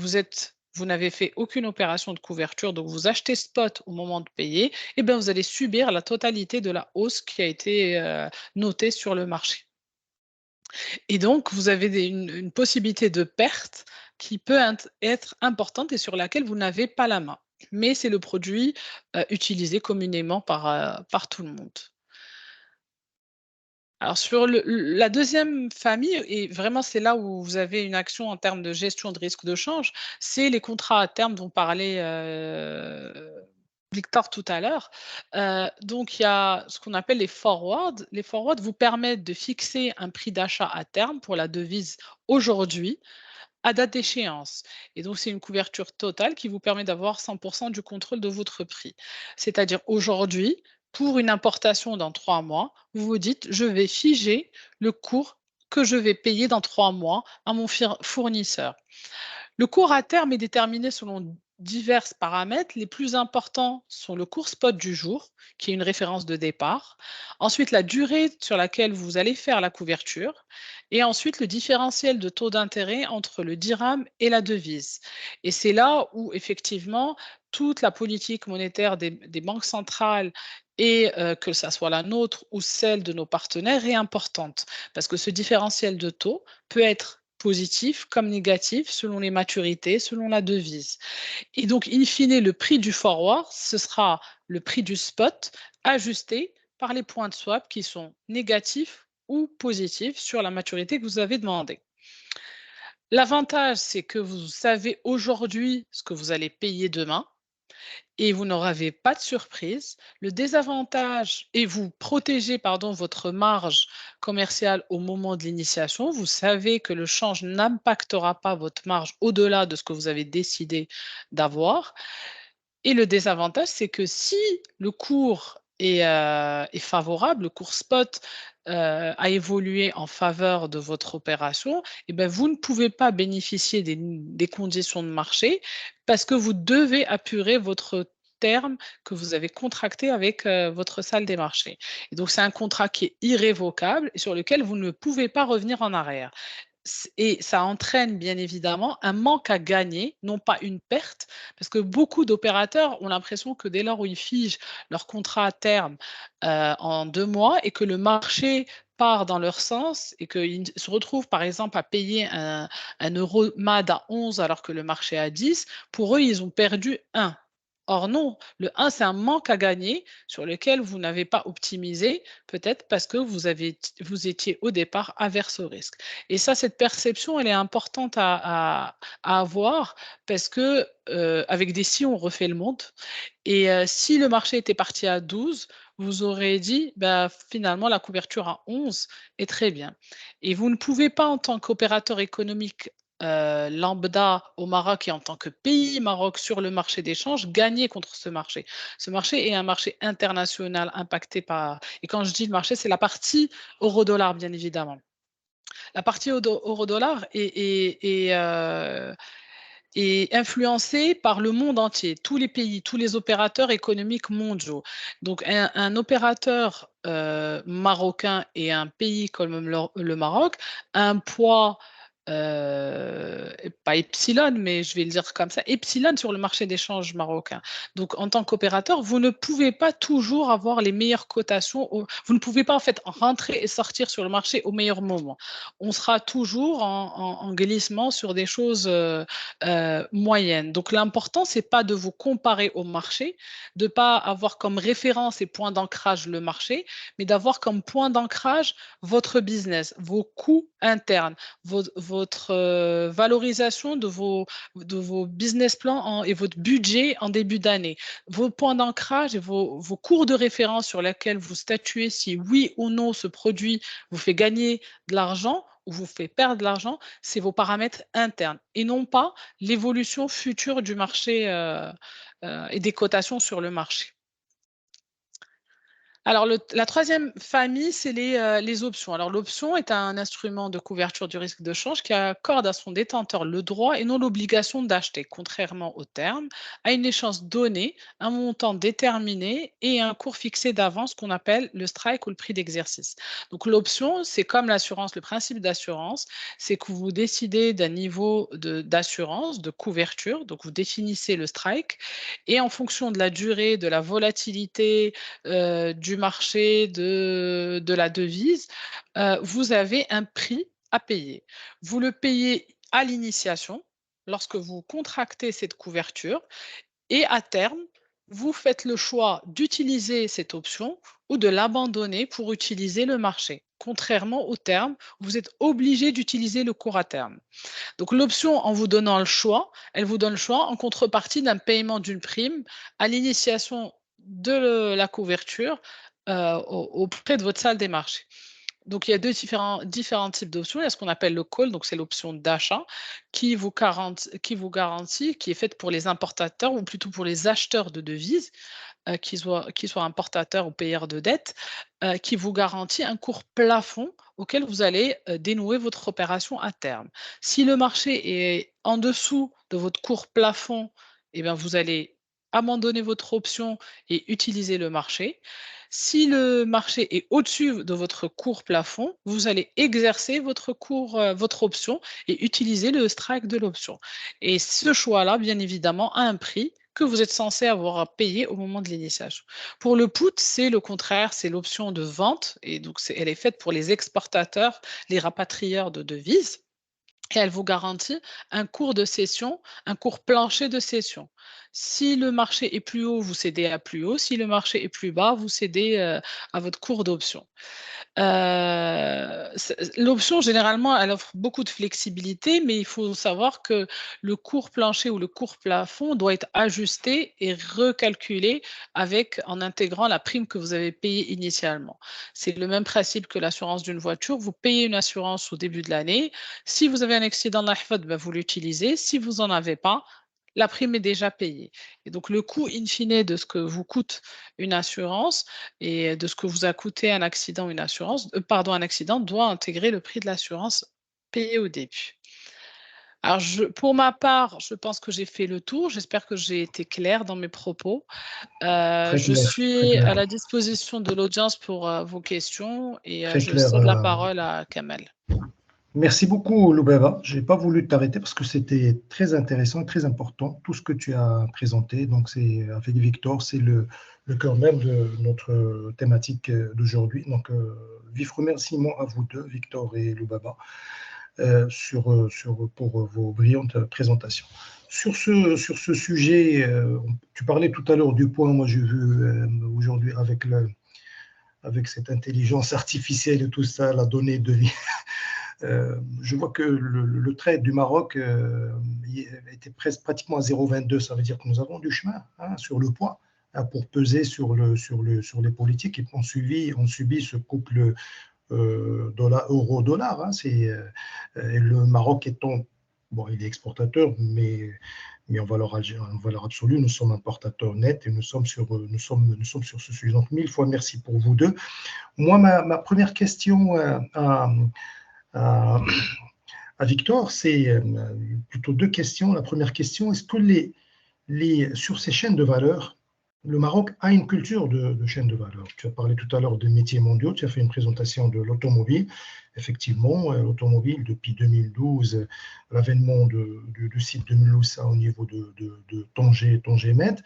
vous n'avez fait aucune opération de couverture, donc vous achetez spot au moment de payer, et bien vous allez subir la totalité de la hausse qui a été notée sur le marché. Et donc, vous avez une possibilité de perte qui peut être importante et sur laquelle vous n'avez pas la main. Mais c'est le produit utilisé communément par tout le monde. Alors sur la deuxième famille, et vraiment c'est là où vous avez une action en termes de gestion de risque de change, c'est les contrats à terme dont parlait Victor tout à l'heure. Donc il y a ce qu'on appelle les forwards. Les forwards vous permettent de fixer un prix d'achat à terme pour la devise aujourd'hui à date d'échéance. Et donc, c'est une couverture totale qui vous permet d'avoir 100% du contrôle de votre prix. C'est-à-dire aujourd'hui, pour une importation dans 3 mois, vous vous dites, je vais figer le cours que je vais payer dans 3 mois à mon fournisseur. Le cours à terme est déterminé selon divers paramètres. Les plus importants sont le cours spot du jour, qui est une référence de départ. Ensuite, la durée sur laquelle vous allez faire la couverture. Et ensuite, le différentiel de taux d'intérêt entre le dirham et la devise. Et c'est là où, effectivement, toute la politique monétaire des banques centrales et que ça soit la nôtre ou celle de nos partenaires est importante. Parce que ce différentiel de taux peut être positif comme négatif selon les maturités, selon la devise. Et donc, in fine, le prix du forward, ce sera le prix du spot ajusté par les points de swap qui sont négatifs ou positifs sur la maturité que vous avez demandé. L'avantage, c'est que vous savez aujourd'hui ce que vous allez payer demain et vous n'aurez pas de surprise. Le désavantage, et vous protégez votre marge commerciale au moment de l'initiation. Vous savez que le change n'impactera pas votre marge au-delà de ce que vous avez décidé d'avoir. Et le désavantage, c'est que si le cours est favorable, le cours spot a évolué en faveur de votre opération, et ben vous ne pouvez pas bénéficier des conditions de marché parce que vous devez apurer votre terme que vous avez contracté avec votre salle des marchés. Et donc, c'est un contrat qui est irrévocable et sur lequel vous ne pouvez pas revenir en arrière. Et ça entraîne bien évidemment un manque à gagner, non pas une perte, parce que beaucoup d'opérateurs ont l'impression que dès lors où ils figent leur contrat à terme en 2 mois et que le marché part dans leur sens et qu'ils se retrouvent par exemple à payer un euro MAD à 11 alors que le marché est à 10, pour eux, ils ont perdu 1. Or non, le 1, c'est un manque à gagner sur lequel vous n'avez pas optimisé, peut-être parce que vous étiez au départ averse au risque. Et ça, cette perception, elle est importante à avoir parce que avec des si, on refait le monde. Et si le marché était parti à 12, vous aurez dit, bah, finalement, la couverture à 11 est très bien. Et vous ne pouvez pas, en tant qu'opérateur économique lambda au Maroc et en tant que pays Maroc sur le marché d'échange, gagner contre ce marché. Ce marché est un marché international impacté par... Et quand je dis le marché, c'est la partie euro-dollar, bien évidemment. La partie euro-dollar est influencée par le monde entier, tous les pays, tous les opérateurs économiques mondiaux. Donc, un opérateur marocain et un pays comme le Maroc a un poids, pas epsilon, mais je vais le dire comme ça, epsilon sur le marché d'échange marocain. Donc, en tant qu'opérateur, vous ne pouvez pas toujours avoir les meilleures cotations. Vous ne pouvez pas en fait rentrer et sortir sur le marché au meilleur moment. On sera toujours en glissement sur des choses moyennes. Donc, l'important, c'est pas de vous comparer au marché, de pas avoir comme référence et point d'ancrage le marché, mais d'avoir comme point d'ancrage votre business, vos coûts internes, votre valorisation de vos business plans et votre budget en début d'année, vos points d'ancrage et vos cours de référence sur lesquels vous statuez si oui ou non ce produit vous fait gagner de l'argent ou vous fait perdre de l'argent, c'est vos paramètres internes et non pas l'évolution future du marché et des cotations sur le marché. Alors, la troisième famille, c'est les options. Alors, l'option est un instrument de couverture du risque de change qui accorde à son détenteur le droit et non l'obligation d'acheter, contrairement au terme, à une échéance donnée, un montant déterminé et un cours fixé d'avance qu'on appelle le strike ou le prix d'exercice. Donc, l'option, c'est comme l'assurance, le principe d'assurance, c'est que vous décidez d'un niveau d'assurance, de couverture, donc vous définissez le strike et en fonction de la durée, de la volatilité, du marché de la devise, vous avez un prix à payer. Vous le payez à l'initiation, lorsque vous contractez cette couverture, et à terme, vous faites le choix d'utiliser cette option ou de l'abandonner pour utiliser le marché. Contrairement au terme, vous êtes obligé d'utiliser le cours à terme. Donc l'option, en vous donnant le choix, elle vous donne le choix en contrepartie d'un paiement d'une prime à l'initiation de la couverture auprès de votre salle des marchés. Donc, il y a différents types d'options. Il y a ce qu'on appelle le call, donc c'est l'option d'achat qui vous garantit, qui est faite pour les importateurs ou plutôt pour les acheteurs de devises, qu'ils soient importateurs ou payeurs de dettes, qui vous garantit un cours plafond auquel vous allez dénouer votre opération à terme. Si le marché est en dessous de votre cours plafond, eh bien, vous allez abandonner votre option et utiliser le marché. Si le marché est au-dessus de votre cours plafond, vous allez exercer votre option et utiliser le strike de l'option. Et ce choix-là, bien évidemment, a un prix que vous êtes censé avoir à payer au moment de l'initiation. Pour le put, c'est le contraire, c'est l'option de vente, et donc elle est faite pour les exportateurs, les rapatrieurs de devises. Et elle vous garantit un cours de cession, un cours plancher de cession. Si le marché est plus haut, vous cédez à plus haut. Si le marché est plus bas, vous cédez à votre cours d'option. L'option, généralement, elle offre beaucoup de flexibilité, mais il faut savoir que le cours plancher ou le cours plafond doit être ajusté et recalculé en intégrant la prime que vous avez payée initialement. C'est le même principe que l'assurance d'une voiture. Vous payez une assurance au début de l'année. Si vous avez un accident de la HFOD, vous l'utilisez. Si vous n'en avez pas, la prime est déjà payée. Et donc, le coût in fine de ce que vous coûte une assurance et de ce que vous a coûté un accident, un accident doit intégrer le prix de l'assurance payé au début. Alors, pour ma part, je pense que j'ai fait le tour. J'espère que j'ai été claire dans mes propos. Je suis à la disposition de l'audience pour vos questions et je cède la parole à Kamel. Merci beaucoup, Loubeba. Je n'ai pas voulu t'arrêter parce que c'était très intéressant, très important, tout ce que tu as présenté. Donc, c'est avec Victor, c'est le cœur même de notre thématique d'aujourd'hui. Donc, vif remerciements à vous deux, Victor et Loubeba, pour vos brillantes présentations. Sur ce sujet, tu parlais tout à l'heure du point, moi j'ai vu aujourd'hui avec cette intelligence artificielle et tout ça, la donnée de vie. Je vois que le trade du Maroc était pratiquement à 0,22. Ça veut dire que nous avons du chemin sur le poids pour peser sur les politiques. Et on subit ce couple euro-dollar. Hein, le Maroc étant, bon, il est exportateur, mais en valeur absolue, nous sommes importateurs nets et nous sommes sur ce sujet. Donc, 1000 fois merci pour vous deux. Moi, ma première question à Victor, c'est plutôt deux questions. La première question, est-ce que sur ces chaînes de valeur, le Maroc a une culture de chaîne de valeur? Tu as parlé tout à l'heure des métiers mondiaux, tu as fait une présentation de l'automobile. Effectivement, l'automobile, depuis 2012, l'avènement du site de Mouloussa au niveau de Tanger-Med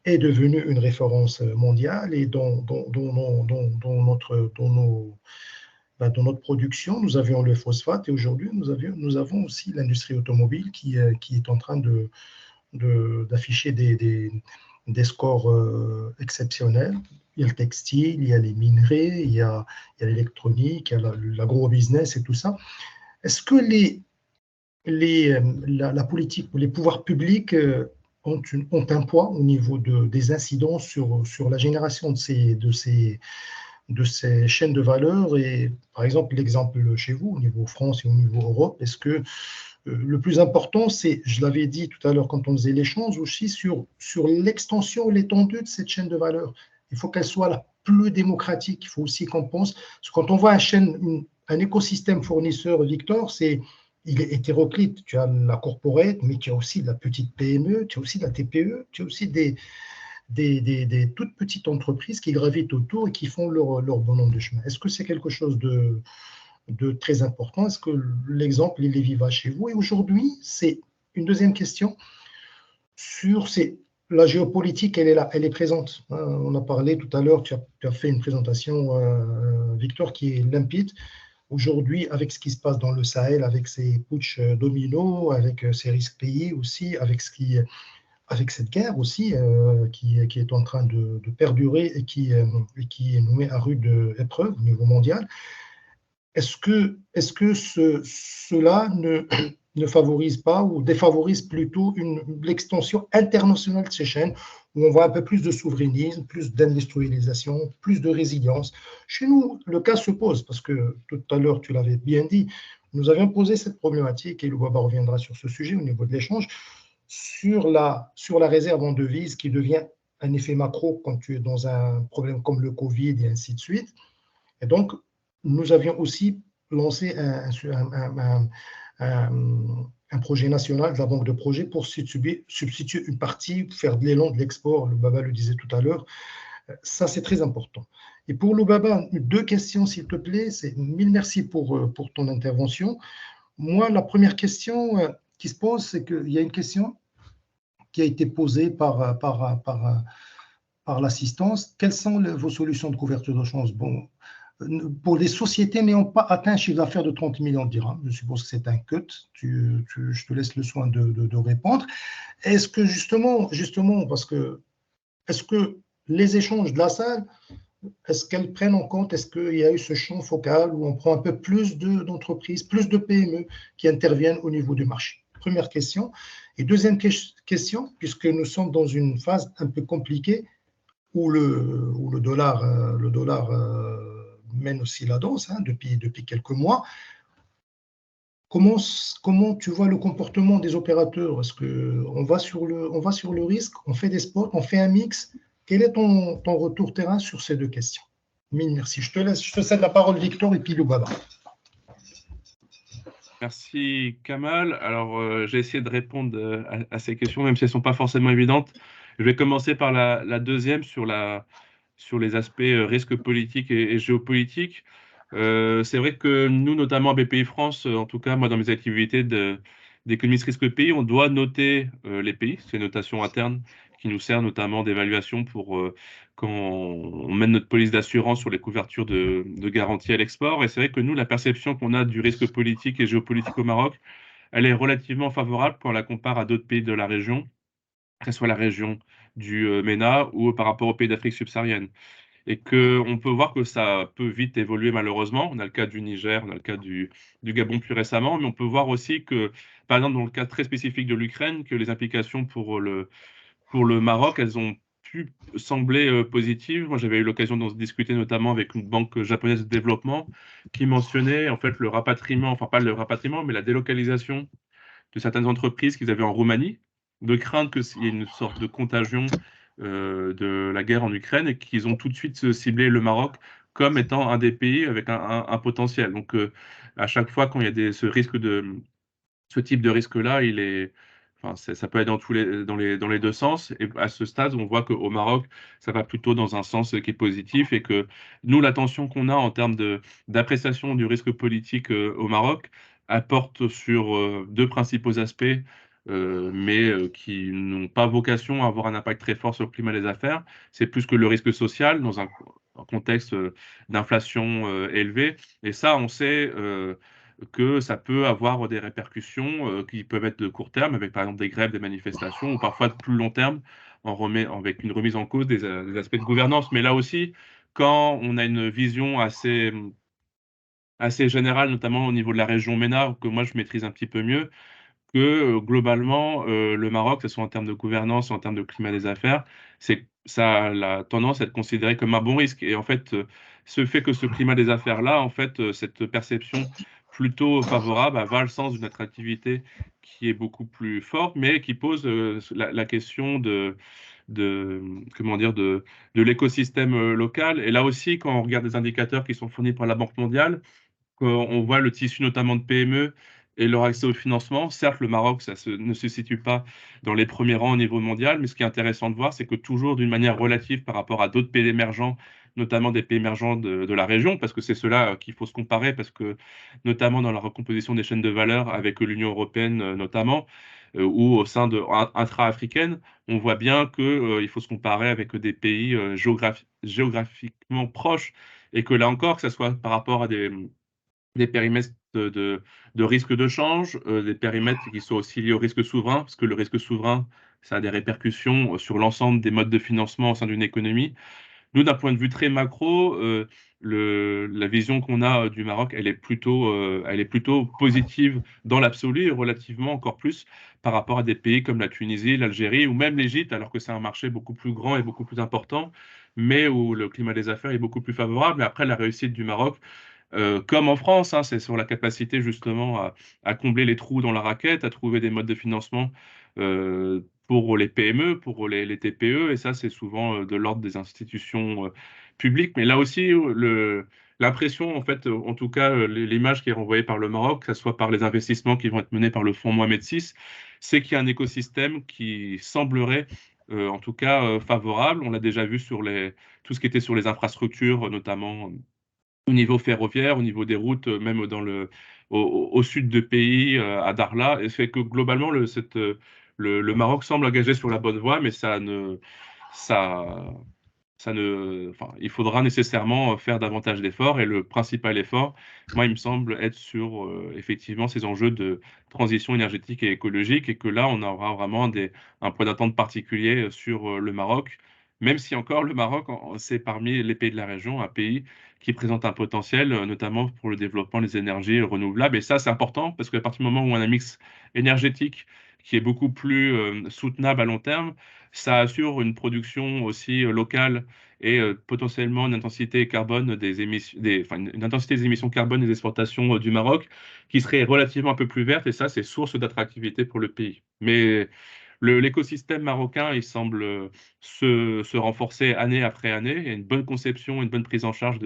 est devenu une référence mondiale et dans notre production, nous avions le phosphate et aujourd'hui, nous avons aussi l'industrie automobile qui est en train d'afficher des scores exceptionnels. Il y a le textile, il y a les minerais, il y a l'électronique, il y a l'agrobusiness et tout ça. Est-ce que la politique ou les pouvoirs publics ont un poids au niveau des incidents sur la génération de ces chaînes de valeur? Et par exemple, l'exemple chez vous, au niveau France et au niveau Europe, est-ce que le plus important, c'est, je l'avais dit tout à l'heure quand on faisait l'échange, aussi sur l'extension, l'étendue de cette chaîne de valeur. Il faut qu'elle soit la plus démocratique. Il faut aussi qu'on pense, parce que quand on voit un écosystème fournisseur, Victor, il est hétéroclite. Tu as la corporate, mais tu as aussi de la petite PME, tu as aussi de la TPE, tu as aussi des toutes petites entreprises qui gravitent autour et qui font leur bonhomme de chemin. Est-ce que c'est quelque chose de très important? Est-ce que l'exemple, il est vivant chez vous? Et aujourd'hui, c'est une deuxième question sur la géopolitique, elle est là, elle est présente. On a parlé tout à l'heure, tu as fait une présentation, Victor, qui est limpide. Aujourd'hui, avec ce qui se passe dans le Sahel, avec ces putsch dominos, avec ces risques pays aussi, avec cette guerre aussi qui est en train de perdurer et qui nous met à rude épreuve au niveau mondial. Est-ce que cela ne favorise pas ou défavorise plutôt l'extension internationale de ces chaînes où on voit un peu plus de souverainisme, plus d'industrialisation, plus de résilience? Chez nous, le cas se pose parce que tout à l'heure, tu l'avais bien dit, nous avions posé cette problématique et Loubaba reviendra sur ce sujet au niveau de l'échange, sur la réserve en devise qui devient un effet macro quand tu es dans un problème comme le Covid et ainsi de suite. Et donc, nous avions aussi lancé un projet national de la banque de projet pour substituer une partie, faire de l'élan de l'export. Loubaba le disait tout à l'heure. Ça, c'est très important. Et pour Loubaba, deux questions, s'il te plaît. Mille merci pour ton intervention. Moi, la première question qui se pose, c'est qu'il y a une question qui a été posée par l'assistance. Quelles sont vos solutions de couverture de change? Bon, pour les sociétés n'ayant pas atteint un chiffre d'affaires de 30 millions de dirhams, je suppose que c'est un cut, je te laisse le soin de répondre. Est-ce que justement, parce que, est-ce que les échanges de la salle, est-ce qu'elles prennent en compte, est-ce qu'il y a eu ce champ focal où on prend un peu plus d'entreprises, plus de PME qui interviennent au niveau du marché? Première question. Et deuxième question, puisque nous sommes dans une phase un peu compliquée où le dollar mène aussi la danse depuis quelques mois. Comment tu vois le comportement des opérateurs? Est-ce qu'on va sur le risque, on fait des spots, on fait un mix? Quel est ton retour terrain sur ces deux questions? Mille merci. Je te cède la parole, Victor, et puis Loubaba. Merci Kamal. Alors, j'ai essayé de répondre à ces questions, même si elles ne sont pas forcément évidentes. Je vais commencer par la deuxième sur les aspects risques politiques et géopolitiques. C'est vrai que nous, notamment à BPI France, en tout cas moi dans mes activités d'économiste risque pays, on doit noter les pays, c'est une notation interne qui nous sert notamment d'évaluation pour quand on mène notre police d'assurance sur les couvertures de garantie à l'export. Et c'est vrai que nous, la perception qu'on a du risque politique et géopolitique au Maroc, elle est relativement favorable quand on la compare à d'autres pays de la région, que ce soit la région du MENA ou par rapport aux pays d'Afrique subsaharienne. Et qu'on peut voir que ça peut vite évoluer malheureusement. On a le cas du Niger, on a le cas du Gabon plus récemment, mais on peut voir aussi que, par exemple, dans le cas très spécifique de l'Ukraine, que les implications pour le Maroc, elles ont pu sembler positive. Moi, j'avais eu l'occasion d'en discuter notamment avec une banque japonaise de développement qui mentionnait en fait le rapatriement, enfin pas le rapatriement, mais la délocalisation de certaines entreprises qu'ils avaient en Roumanie, de crainte qu'il y ait une sorte de contagion de la guerre en Ukraine et qu'ils ont tout de suite ciblé le Maroc comme étant un des pays avec un potentiel. Donc, à chaque fois quand il y a ce type de risque-là, enfin, ça peut être dans les deux sens. Et à ce stade, on voit qu'au Maroc, ça va plutôt dans un sens qui est positif et que nous, l'attention qu'on a en termes d'appréciation du risque politique au Maroc apporte sur deux principaux aspects, mais qui n'ont pas vocation à avoir un impact très fort sur le climat des affaires. C'est plus que le risque social dans un contexte d'inflation élevée. Et ça, on sait que ça peut avoir des répercussions qui peuvent être de court terme, avec par exemple des grèves, des manifestations, ou parfois de plus long terme, avec une remise en cause des aspects de gouvernance. Mais là aussi, quand on a une vision assez générale, notamment au niveau de la région MENA, que moi je maîtrise un petit peu mieux, que globalement, le Maroc, que ce soit en termes de gouvernance, en termes de climat des affaires, ça a la tendance à être considéré comme un bon risque. Et en fait, ce fait que ce climat des affaires-là, en fait, cette perception plutôt favorable, va le sens d'une attractivité qui est beaucoup plus forte, mais qui pose la question comment dire, de l'écosystème local. Et là aussi, quand on regarde des indicateurs qui sont fournis par la Banque mondiale, on voit le tissu notamment de PME et leur accès au financement. Certes, le Maroc, ne se situe pas dans les premiers rangs au niveau mondial, mais ce qui est intéressant de voir, c'est que toujours d'une manière relative par rapport à d'autres pays émergents, notamment des pays émergents de la région, parce que c'est cela qu'il faut se comparer, parce que notamment dans la recomposition des chaînes de valeur avec l'Union européenne notamment, ou au sein intra-africaines, on voit bien qu'il faut se comparer avec des pays géographiquement proches, et que là encore, que ce soit par rapport à des périmètres de risque de change, des périmètres qui sont aussi liés au risque souverain, parce que le risque souverain, ça a des répercussions sur l'ensemble des modes de financement au sein d'une économie. Nous, d'un point de vue très macro, la vision qu'on a du Maroc, elle est plutôt positive dans l'absolu et relativement encore plus par rapport à des pays comme la Tunisie, l'Algérie ou même l'Égypte, alors que c'est un marché beaucoup plus grand et beaucoup plus important, mais où le climat des affaires est beaucoup plus favorable. Mais après, la réussite du Maroc, comme en France, hein, c'est sur la capacité justement à combler les trous dans la raquette, à trouver des modes de financement pour les PME, pour les TPE, et ça c'est souvent de l'ordre des institutions publiques. Mais là aussi, l'impression, en fait, en tout cas l'image qui est renvoyée par le Maroc, que ce soit par les investissements qui vont être menés par le fonds Mohamed VI, c'est qu'il y a un écosystème qui semblerait en tout cas favorable. On l'a déjà vu sur tout ce qui était sur les infrastructures, notamment au niveau ferroviaire, au niveau des routes, même au sud de pays, à Darla, et fait que globalement, le Maroc semble engagé sur la bonne voie, mais enfin, il faudra nécessairement faire davantage d'efforts, et le principal effort, moi, il me semble être sur effectivement ces enjeux de transition énergétique et écologique, et que là, on aura vraiment un point d'attente particulier sur le Maroc, même si encore le Maroc, c'est parmi les pays de la région, un pays qui présente un potentiel, notamment pour le développement des énergies renouvelables. Et ça, c'est important, parce qu'à partir du moment où on a un mix énergétique qui est beaucoup plus soutenable à long terme, ça assure une production aussi locale et potentiellement une intensité carbone des émissions, une intensité des émissions carbone des exportations du Maroc qui serait relativement un peu plus verte, et ça, c'est source d'attractivité pour le pays. Mais l'écosystème marocain, il semble se renforcer année après année. Il y a une bonne conception, une bonne prise en charge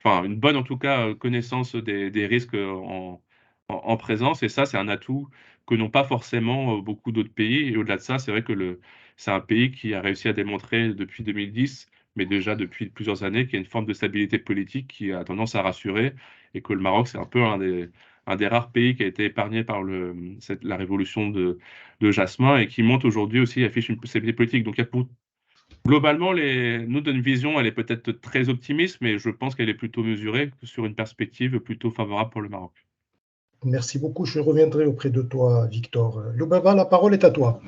enfin, une bonne en tout cas connaissance des risques en présence, et ça, c'est un atout que n'ont pas forcément beaucoup d'autres pays. Et au-delà de ça, c'est vrai que c'est un pays qui a réussi à démontrer depuis 2010, mais déjà depuis plusieurs années, qu'il y a une forme de stabilité politique qui a tendance à rassurer, et que le Maroc, c'est un peu un des rares pays qui a été épargné par la révolution de Jasmin, et qui monte aujourd'hui aussi, affiche une stabilité politique. Donc, globalement, nous, notre vision, elle est peut-être très optimiste, mais je pense qu'elle est plutôt mesurée sur une perspective plutôt favorable pour le Maroc. Merci beaucoup. Je reviendrai auprès de toi, Victor. Loubaba, la parole est à toi.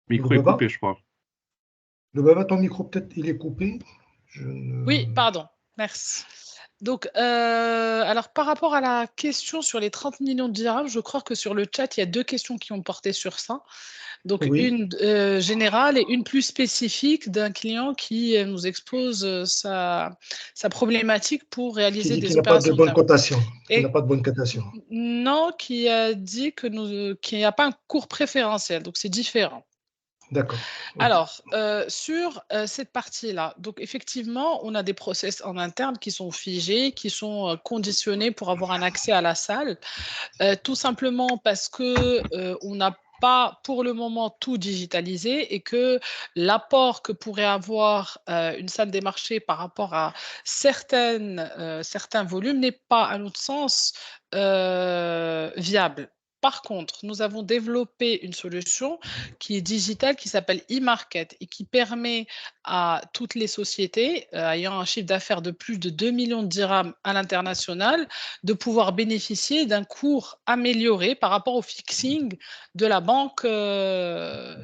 Micro est coupé, je crois. Loubaba, ton micro, peut-être, il est coupé. Oui, pardon. Merci. Donc, alors par rapport à la question sur les 30 millions de dirhams, je crois que sur le chat, il y a 2 questions qui ont porté sur ça. Donc Oui, une générale et une plus spécifique d'un client qui nous expose sa problématique pour qui réaliser dit des qu'il n'a pas de opérations de bonne virement. cotation. Qu'il n'a Et pas de bonne cotation. non, qui a dit qu'il n'y a pas un cours préférentiel, donc c'est différent. D'accord. Ok. Alors, sur cette partie-là, donc effectivement, on a des process en interne qui sont figés, qui sont conditionnés pour avoir un accès à la salle, tout simplement parce que on n'a pas pour le moment tout digitalisé et que l'apport que pourrait avoir une salle des marchés par rapport à certains volumes n'est pas, à notre sens, viable. Par contre, nous avons développé une solution qui est digitale, qui s'appelle e-market et qui permet à toutes les sociétés ayant un chiffre d'affaires de plus de 2 millions de dirhams à l'international de pouvoir bénéficier d'un cours amélioré par rapport au fixing de la banque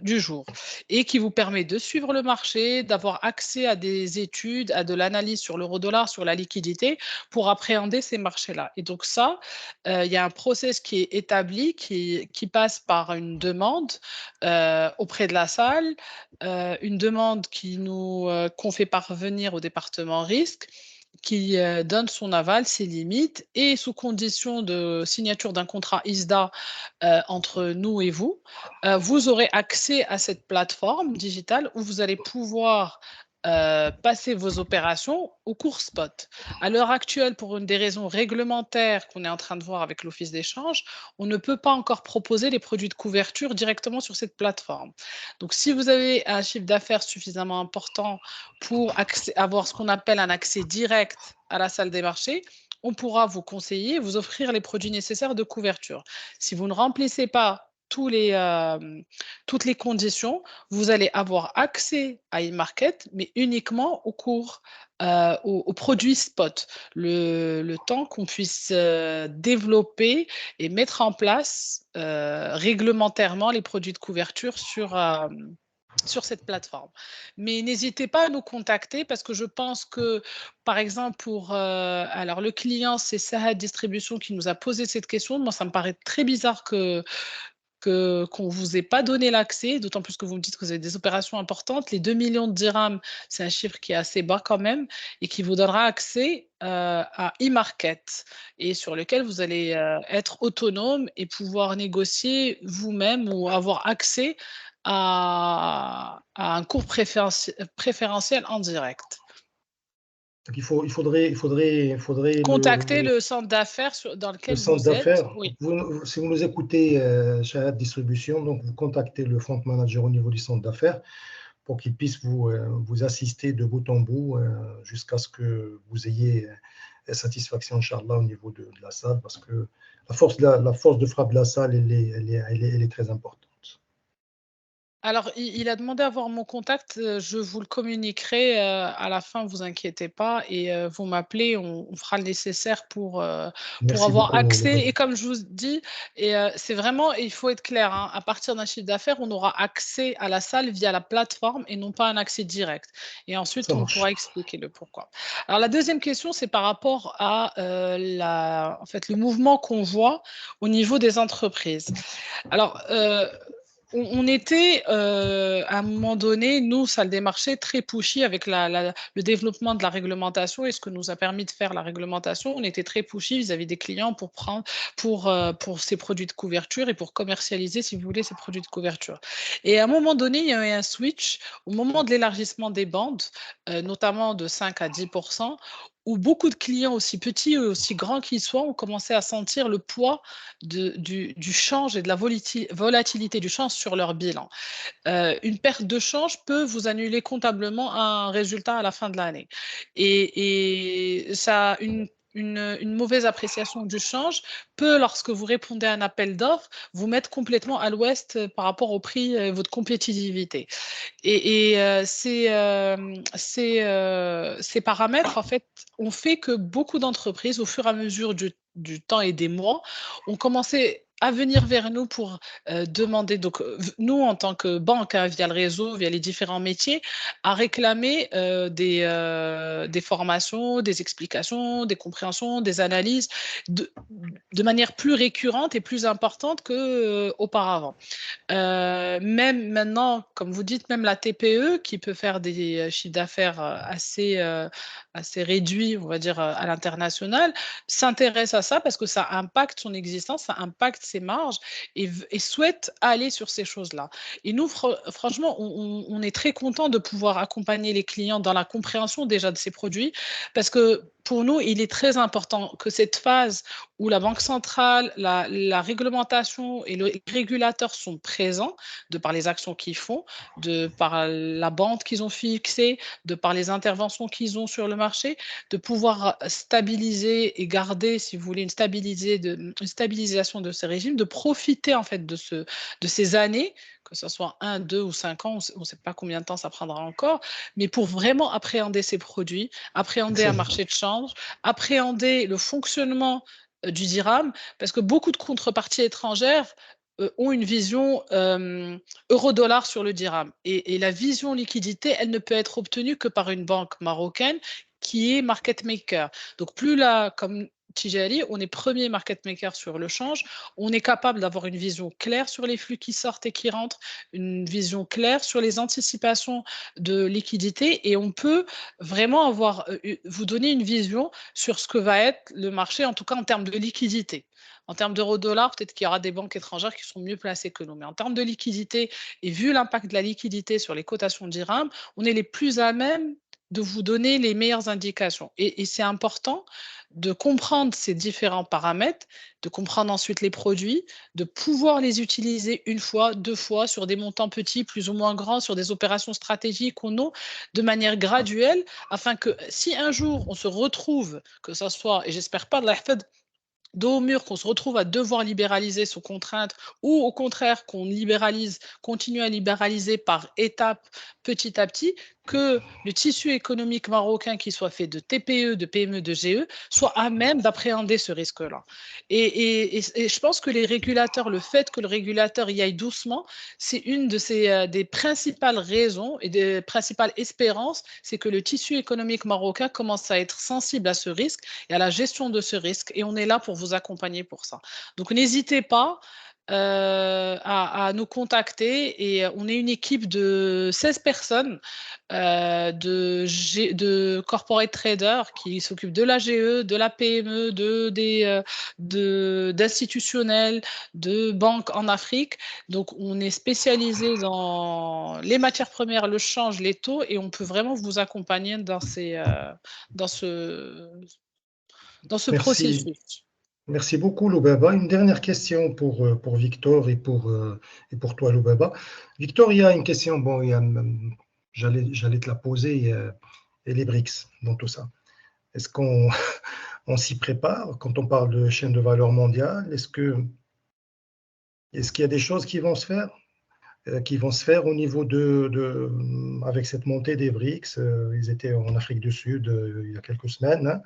du jour et qui vous permet de suivre le marché, d'avoir accès à des études, à de l'analyse sur l'euro-dollar, sur la liquidité pour appréhender ces marchés-là. Et donc ça, il y a un process qui est établi, qui passe par une demande auprès de la salle, une demande qu'on fait parvenir au département risque qui donne son aval, ses limites, et sous condition de signature d'un contrat ISDA entre nous et vous, vous aurez accès à cette plateforme digitale où vous allez pouvoir passer vos opérations au cours spot. À l'heure actuelle, pour une des raisons réglementaires qu'on est en train de voir avec l'Office d'échange, on ne peut pas encore proposer les produits de couverture directement sur cette plateforme. Donc, si vous avez un chiffre d'affaires suffisamment important pour avoir ce qu'on appelle un accès direct à la salle des marchés, on pourra vous conseiller, vous offrir les produits nécessaires de couverture. Si vous ne remplissez pas toutes les conditions, vous allez avoir accès à e-market, mais uniquement au cours, aux produits spot, le temps qu'on puisse développer et mettre en place réglementairement les produits de couverture sur cette plateforme. Mais n'hésitez pas à nous contacter parce que je pense que, par exemple, alors le client, c'est Sahad Distribution qui nous a posé cette question. Moi, ça me paraît très bizarre qu'on ne vous ait pas donné l'accès, d'autant plus que vous me dites que vous avez des opérations importantes. Les 2 millions de dirhams, c'est un chiffre qui est assez bas quand même et qui vous donnera accès à e-market et sur lequel vous allez être autonome et pouvoir négocier vous-même ou avoir accès à un cours préférentiel en direct. Donc il faudrait Contactez le centre d'affaires dans le lequel centre vous êtes. d'affaires. Oui. Si vous nous écoutez, Shahad Distribution, donc vous contactez le front manager au niveau du centre d'affaires pour qu'il puisse vous assister de bout en bout jusqu'à ce que vous ayez satisfaction, Inch'Allah, au niveau de la salle, parce que la force de frappe de la salle, elle est très importante. Alors, il a demandé à avoir mon contact, je vous le communiquerai, à la fin, vous inquiétez pas et vous m'appelez, on fera le nécessaire pour Merci avoir beaucoup, accès madame. et comme je vous dis et c'est vraiment il faut être clair, hein, à partir d'un chiffre d'affaires, on aura accès à la salle via la plateforme et non pas un accès direct et ensuite Ça on marche. pourra expliquer le pourquoi. Alors la deuxième question, c'est par rapport à, en fait, le mouvement qu'on voit au niveau des entreprises. Alors, on était à un moment donné, nous, salle des marchés, très pushy avec le développement de la réglementation et ce que nous a permis de faire la réglementation. On était très pushy vis-à-vis des clients pour ces produits de couverture et pour commercialiser, si vous voulez, ces produits de couverture. Et à un moment donné, il y a eu un switch au moment de l'élargissement des bandes, notamment de 5 à 10%, où beaucoup de clients, aussi petits et aussi grands qu'ils soient, ont commencé à sentir le poids du change et de la volatilité du change sur leur bilan. Une perte de change peut vous annuler comptablement un résultat à la fin de l'année. Et ça, une mauvaise appréciation du change peut, lorsque vous répondez à un appel d'offres, vous mettre complètement à l'ouest par rapport au prix et votre compétitivité. Ces paramètres, en fait, ont fait que beaucoup d'entreprises, au fur et à mesure du temps et des mois, ont commencé à venir vers nous pour demander, donc nous en tant que banque, hein, via le réseau, via les différents métiers, à réclamer des formations, des explications, des compréhensions, des analyses de manière plus récurrente et plus importante qu'auparavant. Même maintenant, comme vous dites, même la TPE qui peut faire des chiffres d'affaires assez réduits, on va dire, à l'international, s'intéresse à ça parce que ça impacte son existence, ça impacte ses marges et souhaite aller sur ces choses-là. Et nous, franchement, on est très content de pouvoir accompagner les clients dans la compréhension déjà de ces produits parce que pour nous, il est très important que cette phase où la Banque centrale, la réglementation et le régulateur sont présents, de par les actions qu'ils font, de par la bande qu'ils ont fixée, de par les interventions qu'ils ont sur le marché, de pouvoir stabiliser et garder, si vous voulez, une stabilisation de ces régimes, de profiter en fait de ces années, que ce soit 1, 2 ou 5 ans, on ne sait pas combien de temps ça prendra encore, mais pour vraiment appréhender ces produits, appréhender un marché de change, appréhender le fonctionnement du dirham, parce que beaucoup de contreparties étrangères ont une vision euro-dollar sur le dirham. Et la vision liquidité, elle ne peut être obtenue que par une banque marocaine qui est market maker. Donc plus là, comme Tijari, on est premier market maker sur le change, on est capable d'avoir une vision claire sur les flux qui sortent et qui rentrent, une vision claire sur les anticipations de liquidité et on peut vraiment vous donner une vision sur ce que va être le marché, en tout cas en termes de liquidité. En termes d'euro-dollar, peut-être qu'il y aura des banques étrangères qui sont mieux placées que nous. Mais en termes de liquidité, et vu l'impact de la liquidité sur les cotations de dirham, on est les plus à même de vous donner les meilleures indications. Et c'est important de comprendre ces différents paramètres, de comprendre ensuite les produits, de pouvoir les utiliser une fois, 2 fois, sur des montants petits, plus ou moins grands, sur des opérations stratégiques ou non, de manière graduelle, afin que si un jour on se retrouve, que ça soit, et j'espère pas de la FED, dos au mur, qu'on se retrouve à devoir libéraliser sous contrainte ou au contraire qu'on continue à libéraliser par étapes petit à petit, que le tissu économique marocain, qui soit fait de TPE, de PME, de GE, soit à même d'appréhender ce risque-là. Et je pense que les régulateurs, le fait que le régulateur y aille doucement, c'est une de des principales raisons et des principales espérances, c'est que le tissu économique marocain commence à être sensible à ce risque et à la gestion de ce risque. Et on est là pour vous accompagner pour ça. Donc, n'hésitez pas à nous contacter. Et on est une équipe de 16 personnes de corporate traders qui s'occupent de la GE, de la PME, d'institutionnels, de banques en Afrique. Donc, on est spécialisé dans les matières premières, le change, les taux, et on peut vraiment vous accompagner dans ce processus. Merci beaucoup, Loubaba. Une dernière question pour Victor et pour toi, Loubaba. Victor, il y a une question, bon, j'allais te la poser, et les BRICS dans tout ça. Est-ce qu'on on s'y prépare quand on parle de chaîne de valeur mondiale? Est-ce qu'il y a des choses qui vont se faire au niveau avec cette montée des BRICS? Ils étaient en Afrique du Sud il y a quelques semaines, hein.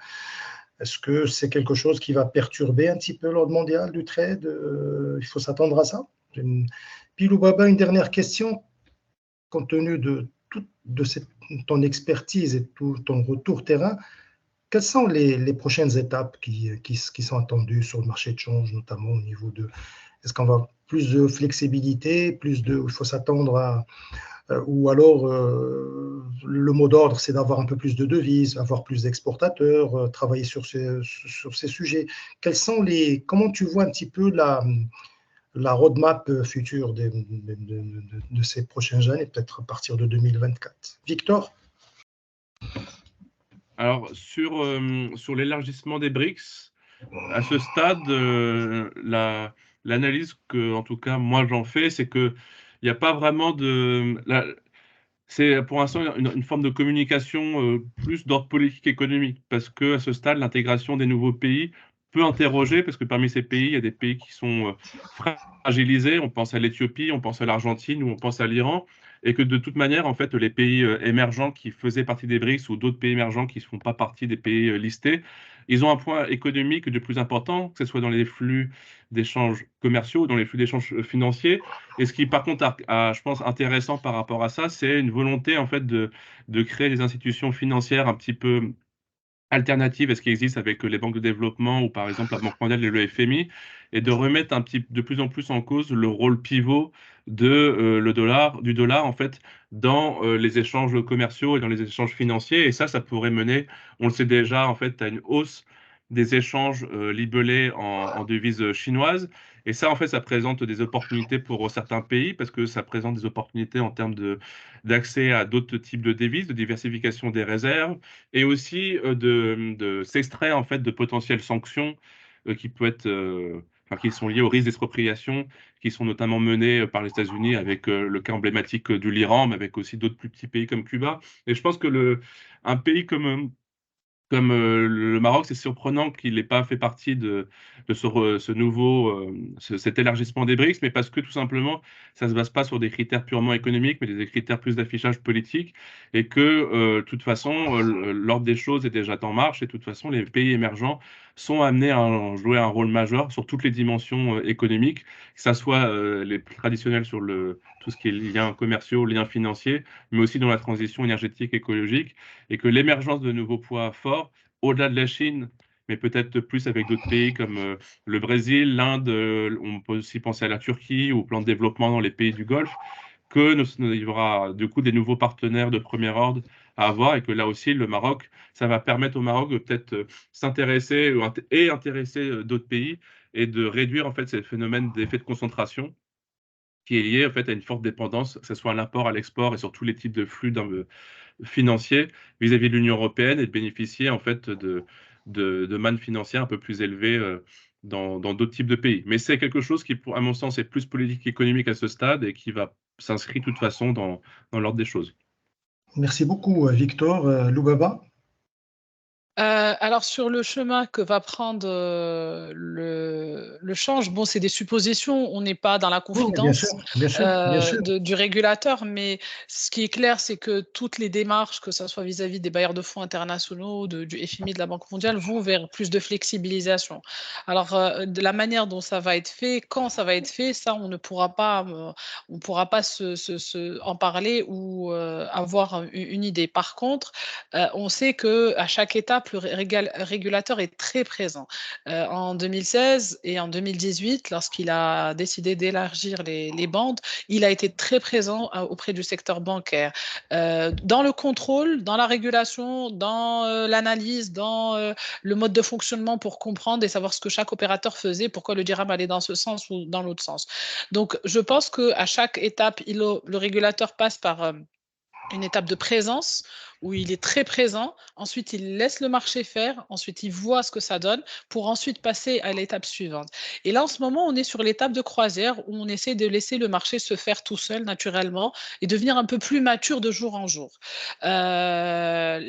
Est-ce que c'est quelque chose qui va perturber un petit peu l'ordre mondial du trade? Il faut s'attendre à ça. Puis, Loubaba, une dernière question. Compte tenu de ton expertise et tout ton retour terrain, quelles sont les prochaines étapes qui sont attendues sur le marché de change, notamment au niveau de... Est-ce qu'on va avoir plus de flexibilité, il faut s'attendre à... ou alors, le mot d'ordre, c'est d'avoir un peu plus de devises, avoir plus d'exportateurs, travailler sur ces sujets. Comment tu vois un petit peu la roadmap future de ces prochaines années, peut-être à partir de 2024? Victor? Alors, sur l'élargissement des BRICS, à ce stade, l'analyse que, en tout cas, moi, j'en fais, c'est qu'il n'y a pas vraiment c'est pour l'instant une forme de communication plus d'ordre politique économique, parce qu'à ce stade, l'intégration des nouveaux pays peut interroger, parce que parmi ces pays, il y a des pays qui sont fragilisés. On pense à l'Éthiopie, on pense à l'Argentine ou on pense à l'Iran, et que de toute manière, en fait, les pays émergents qui faisaient partie des BRICS ou d'autres pays émergents qui ne font pas partie des pays listés ils ont un point économique de plus important, que ce soit dans les flux d'échanges commerciaux, dans les flux d'échanges financiers. Et ce qui, par contre, je pense, intéressant par rapport à ça, c'est une volonté, en fait, de créer des institutions financières un petit peu alternatives à ce qui existe avec les banques de développement ou par exemple la Banque mondiale et le FMI, et de remettre de plus en plus en cause le rôle pivot du dollar en fait dans les échanges commerciaux et dans les échanges financiers. Et ça pourrait mener, on le sait déjà en fait, à une hausse des échanges libellés en devises chinoises. Et ça, en fait, ça présente des opportunités pour certains pays parce que ça présente des opportunités en termes d'accès à d'autres types de devises, de diversification des réserves, et aussi de s'extraire en fait de potentielles sanctions qui peuvent être, qui sont liées au risque d'expropriation, qui sont notamment menées par les États-Unis avec le cas emblématique de l'Iran, mais avec aussi d'autres plus petits pays comme Cuba. Et je pense que un pays comme le Maroc, c'est surprenant qu'il n'ait pas fait partie de ce nouveau, cet élargissement des BRICS, mais parce que tout simplement, ça ne se base pas sur des critères purement économiques, mais des critères plus d'affichage politique, et que, de toute façon, l'ordre des choses est déjà en marche, et de toute façon, les pays émergents sont amenés à jouer un rôle majeur sur toutes les dimensions économiques, que ce soit les plus traditionnels sur tout ce qui est liens commerciaux, liens financiers, mais aussi dans la transition énergétique, écologique, et que l'émergence de nouveaux poids forts, au-delà de la Chine, mais peut-être plus avec d'autres pays comme le Brésil, l'Inde, on peut aussi penser à la Turquie ou au plan de développement dans les pays du Golfe, il y aura du coup des nouveaux partenaires de premier ordre à avoir, et que là aussi, le Maroc, ça va permettre au Maroc de peut-être s'intéresser et intéresser d'autres pays et de réduire en fait ces phénomènes d'effet de concentration qui est lié en fait à une forte dépendance, que ce soit à l'import, à l'export et sur tous les types de flux financiers vis-à-vis de l'Union européenne, et de bénéficier en fait de mannes financières un peu plus élevées dans d'autres types de pays. Mais c'est quelque chose qui, à mon sens, est plus politique qu'économique à ce stade et qui va s'inscrire de toute façon dans l'ordre des choses. Merci beaucoup, Victor. Loubaba? Alors sur le chemin que va prendre le change, bon, c'est des suppositions, on n'est pas dans la Oui, bien sûr, confidence bien sûr, bien sûr. du régulateur, mais ce qui est clair, c'est que toutes les démarches, que ce soit vis-à-vis des bailleurs de fonds internationaux, du FMI, de la Banque mondiale, vont vers plus de flexibilisation. Alors, de la manière dont ça va être fait, quand ça va être fait, ça, on ne pourra pas, en parler ou avoir une idée. Par contre, on sait qu'à chaque étape, le régulateur est très présent. En 2016 et en 2018, lorsqu'il a décidé d'élargir les bandes, il a été très présent auprès du secteur bancaire, dans le contrôle, dans la régulation, dans l'analyse, dans le mode de fonctionnement pour comprendre et savoir ce que chaque opérateur faisait, pourquoi le dirham allait dans ce sens ou dans l'autre sens. Donc, je pense qu'à chaque étape, le régulateur passe par une étape de présence où il est très présent, ensuite il laisse le marché faire, ensuite il voit ce que ça donne pour ensuite passer à l'étape suivante. Et là, en ce moment, on est sur l'étape de croisière où on essaie de laisser le marché se faire tout seul naturellement et devenir un peu plus mature de jour en jour. Les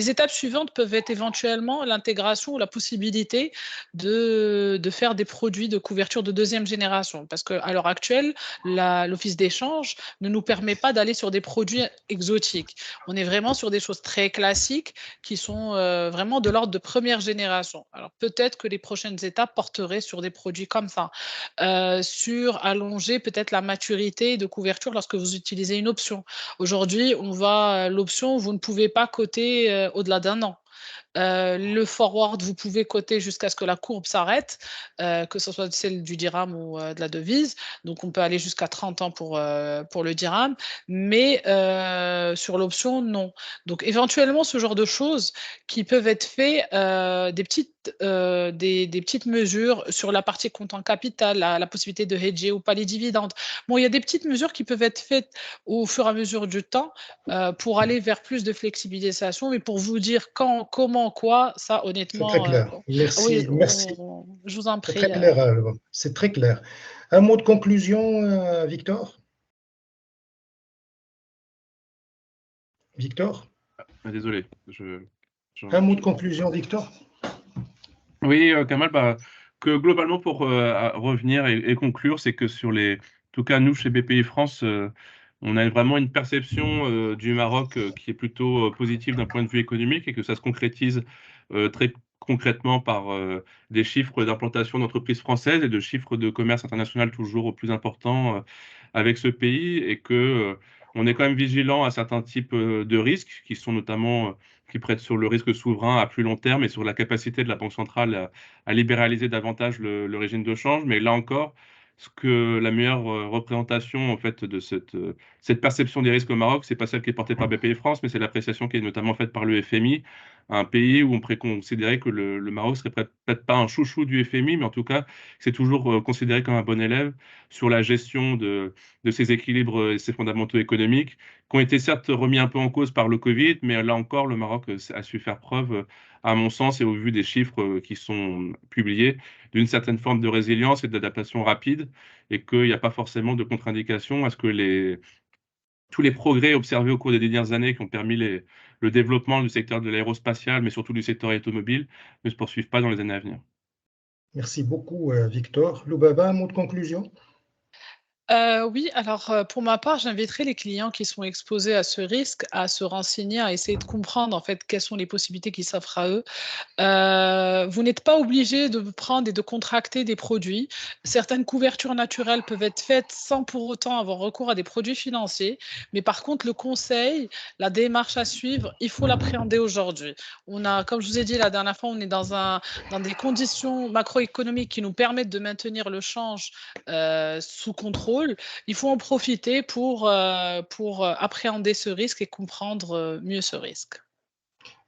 étapes suivantes peuvent être éventuellement l'intégration ou la possibilité de faire des produits de couverture de deuxième génération, parce qu'à l'heure actuelle, l'office d'échange ne nous permet pas d'aller sur des produits exotiques. On est vraiment sur des choses très classiques qui sont vraiment de l'ordre de première génération. Alors peut-être que les prochaines étapes porteraient sur des produits comme ça, sur allonger peut-être la maturité de couverture lorsque vous utilisez une option. Aujourd'hui, l'option, vous ne pouvez pas coter au-delà d'un an. Le forward, vous pouvez coter jusqu'à ce que la courbe s'arrête, que ce soit celle du dirham ou de la devise. Donc, on peut aller jusqu'à 30 ans pour le dirham, mais sur l'option, non. Donc, éventuellement, ce genre de choses qui peuvent être faites, des petites mesures sur la partie comptant capital, la possibilité de hedger ou pas les dividendes. Bon, il y a des petites mesures qui peuvent être faites au fur et à mesure du temps pour aller vers plus de flexibilisation, mais pour vous dire quand, comment, quoi, ça honnêtement. C'est très clair. Merci, oui, merci. Je vous en C'est prie. très clair, c'est très clair. Un mot de conclusion, Victor? Victor? Désolé. Un mot de conclusion, Victor? Oui, Kamal, que globalement, pour revenir et conclure, c'est que en tout cas, nous, chez BPI France, on a vraiment une perception du Maroc qui est plutôt positive d'un point de vue économique et que ça se concrétise très concrètement par des chiffres d'implantation d'entreprises françaises et de chiffres de commerce international toujours au plus important avec ce pays et que on est quand même vigilant à certains types de risques qui sont notamment qui prêtent sur le risque souverain à plus long terme et sur la capacité de la Banque centrale à libéraliser davantage le régime de change. Mais là encore, ce que la meilleure représentation en fait de cette perception des risques au Maroc, c'est pas celle qui est portée par BPI France, mais c'est l'appréciation qui est notamment faite par le FMI, un pays où on pourrait considérer que le Maroc serait peut-être pas un chouchou du FMI, mais en tout cas, c'est toujours considéré comme un bon élève sur la gestion de ses équilibres et ses fondamentaux économiques, qui ont été certes remis un peu en cause par le Covid, mais là encore, le Maroc a su faire preuve, à mon sens, et au vu des chiffres qui sont publiés, d'une certaine forme de résilience et d'adaptation rapide, et qu'il n'y a pas forcément de contre-indication à ce que tous les progrès observés au cours des dernières années qui ont permis le développement du secteur de l'aérospatial, mais surtout du secteur automobile, ne se poursuivent pas dans les années à venir. Merci beaucoup, Victor. Loubaba, un mot de conclusion? Oui, alors, pour ma part, j'inviterai les clients qui sont exposés à ce risque à se renseigner, à essayer de comprendre, en fait, quelles sont les possibilités qui s'offrent à eux. Vous n'êtes pas obligé de prendre et de contracter des produits. Certaines couvertures naturelles peuvent être faites sans pour autant avoir recours à des produits financiers. Mais par contre, le conseil, la démarche à suivre, il faut l'appréhender aujourd'hui. On a, comme je vous ai dit la dernière fois, on est dans des conditions macroéconomiques qui nous permettent de maintenir le change sous contrôle. Il faut en profiter pour appréhender ce risque et comprendre mieux ce risque.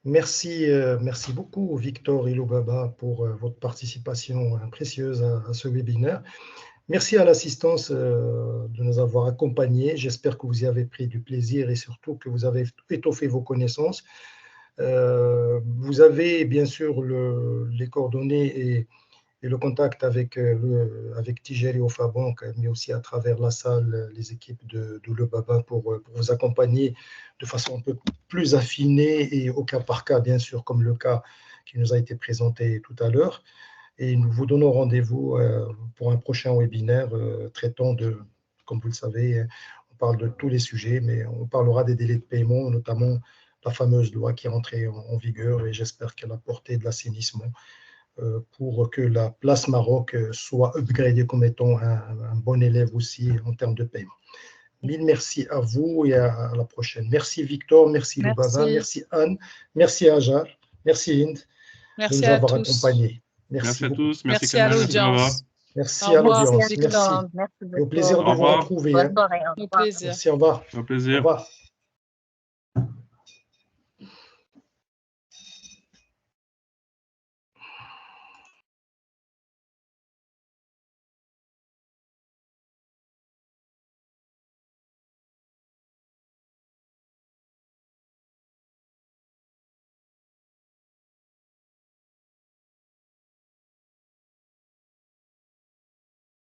Merci, merci beaucoup, Victor et Loubaba, pour votre participation précieuse à ce webinaire. Merci à l'assistance de nous avoir accompagnés. J'espère que vous y avez pris du plaisir et surtout que vous avez étoffé vos connaissances. Vous avez bien sûr les coordonnées et le contact avec Tijeri Ofabank, mais aussi à travers la salle, les équipes de Loubaba pour vous accompagner de façon un peu plus affinée et au cas par cas, bien sûr, comme le cas qui nous a été présenté tout à l'heure. Et nous vous donnons rendez-vous pour un prochain webinaire traitant de, comme vous le savez, on parle de tous les sujets, mais on parlera des délais de paiement, notamment la fameuse loi qui est entrée en vigueur et j'espère qu'elle a apporté de l'assainissement pour que la place Maroc soit upgradée comme étant un bon élève aussi en termes de paiement. Mille merci à vous et à la prochaine. Merci Victor, merci Loubaba, merci Anne, merci Ajar, merci Inde de nous avoir accompagnés. Merci à tous, merci à l'audience. Merci à l'audience, merci. Merci beaucoup. Et au plaisir de vous retrouver. Bonne soirée. Au plaisir. Merci, au revoir. Au plaisir. Au revoir.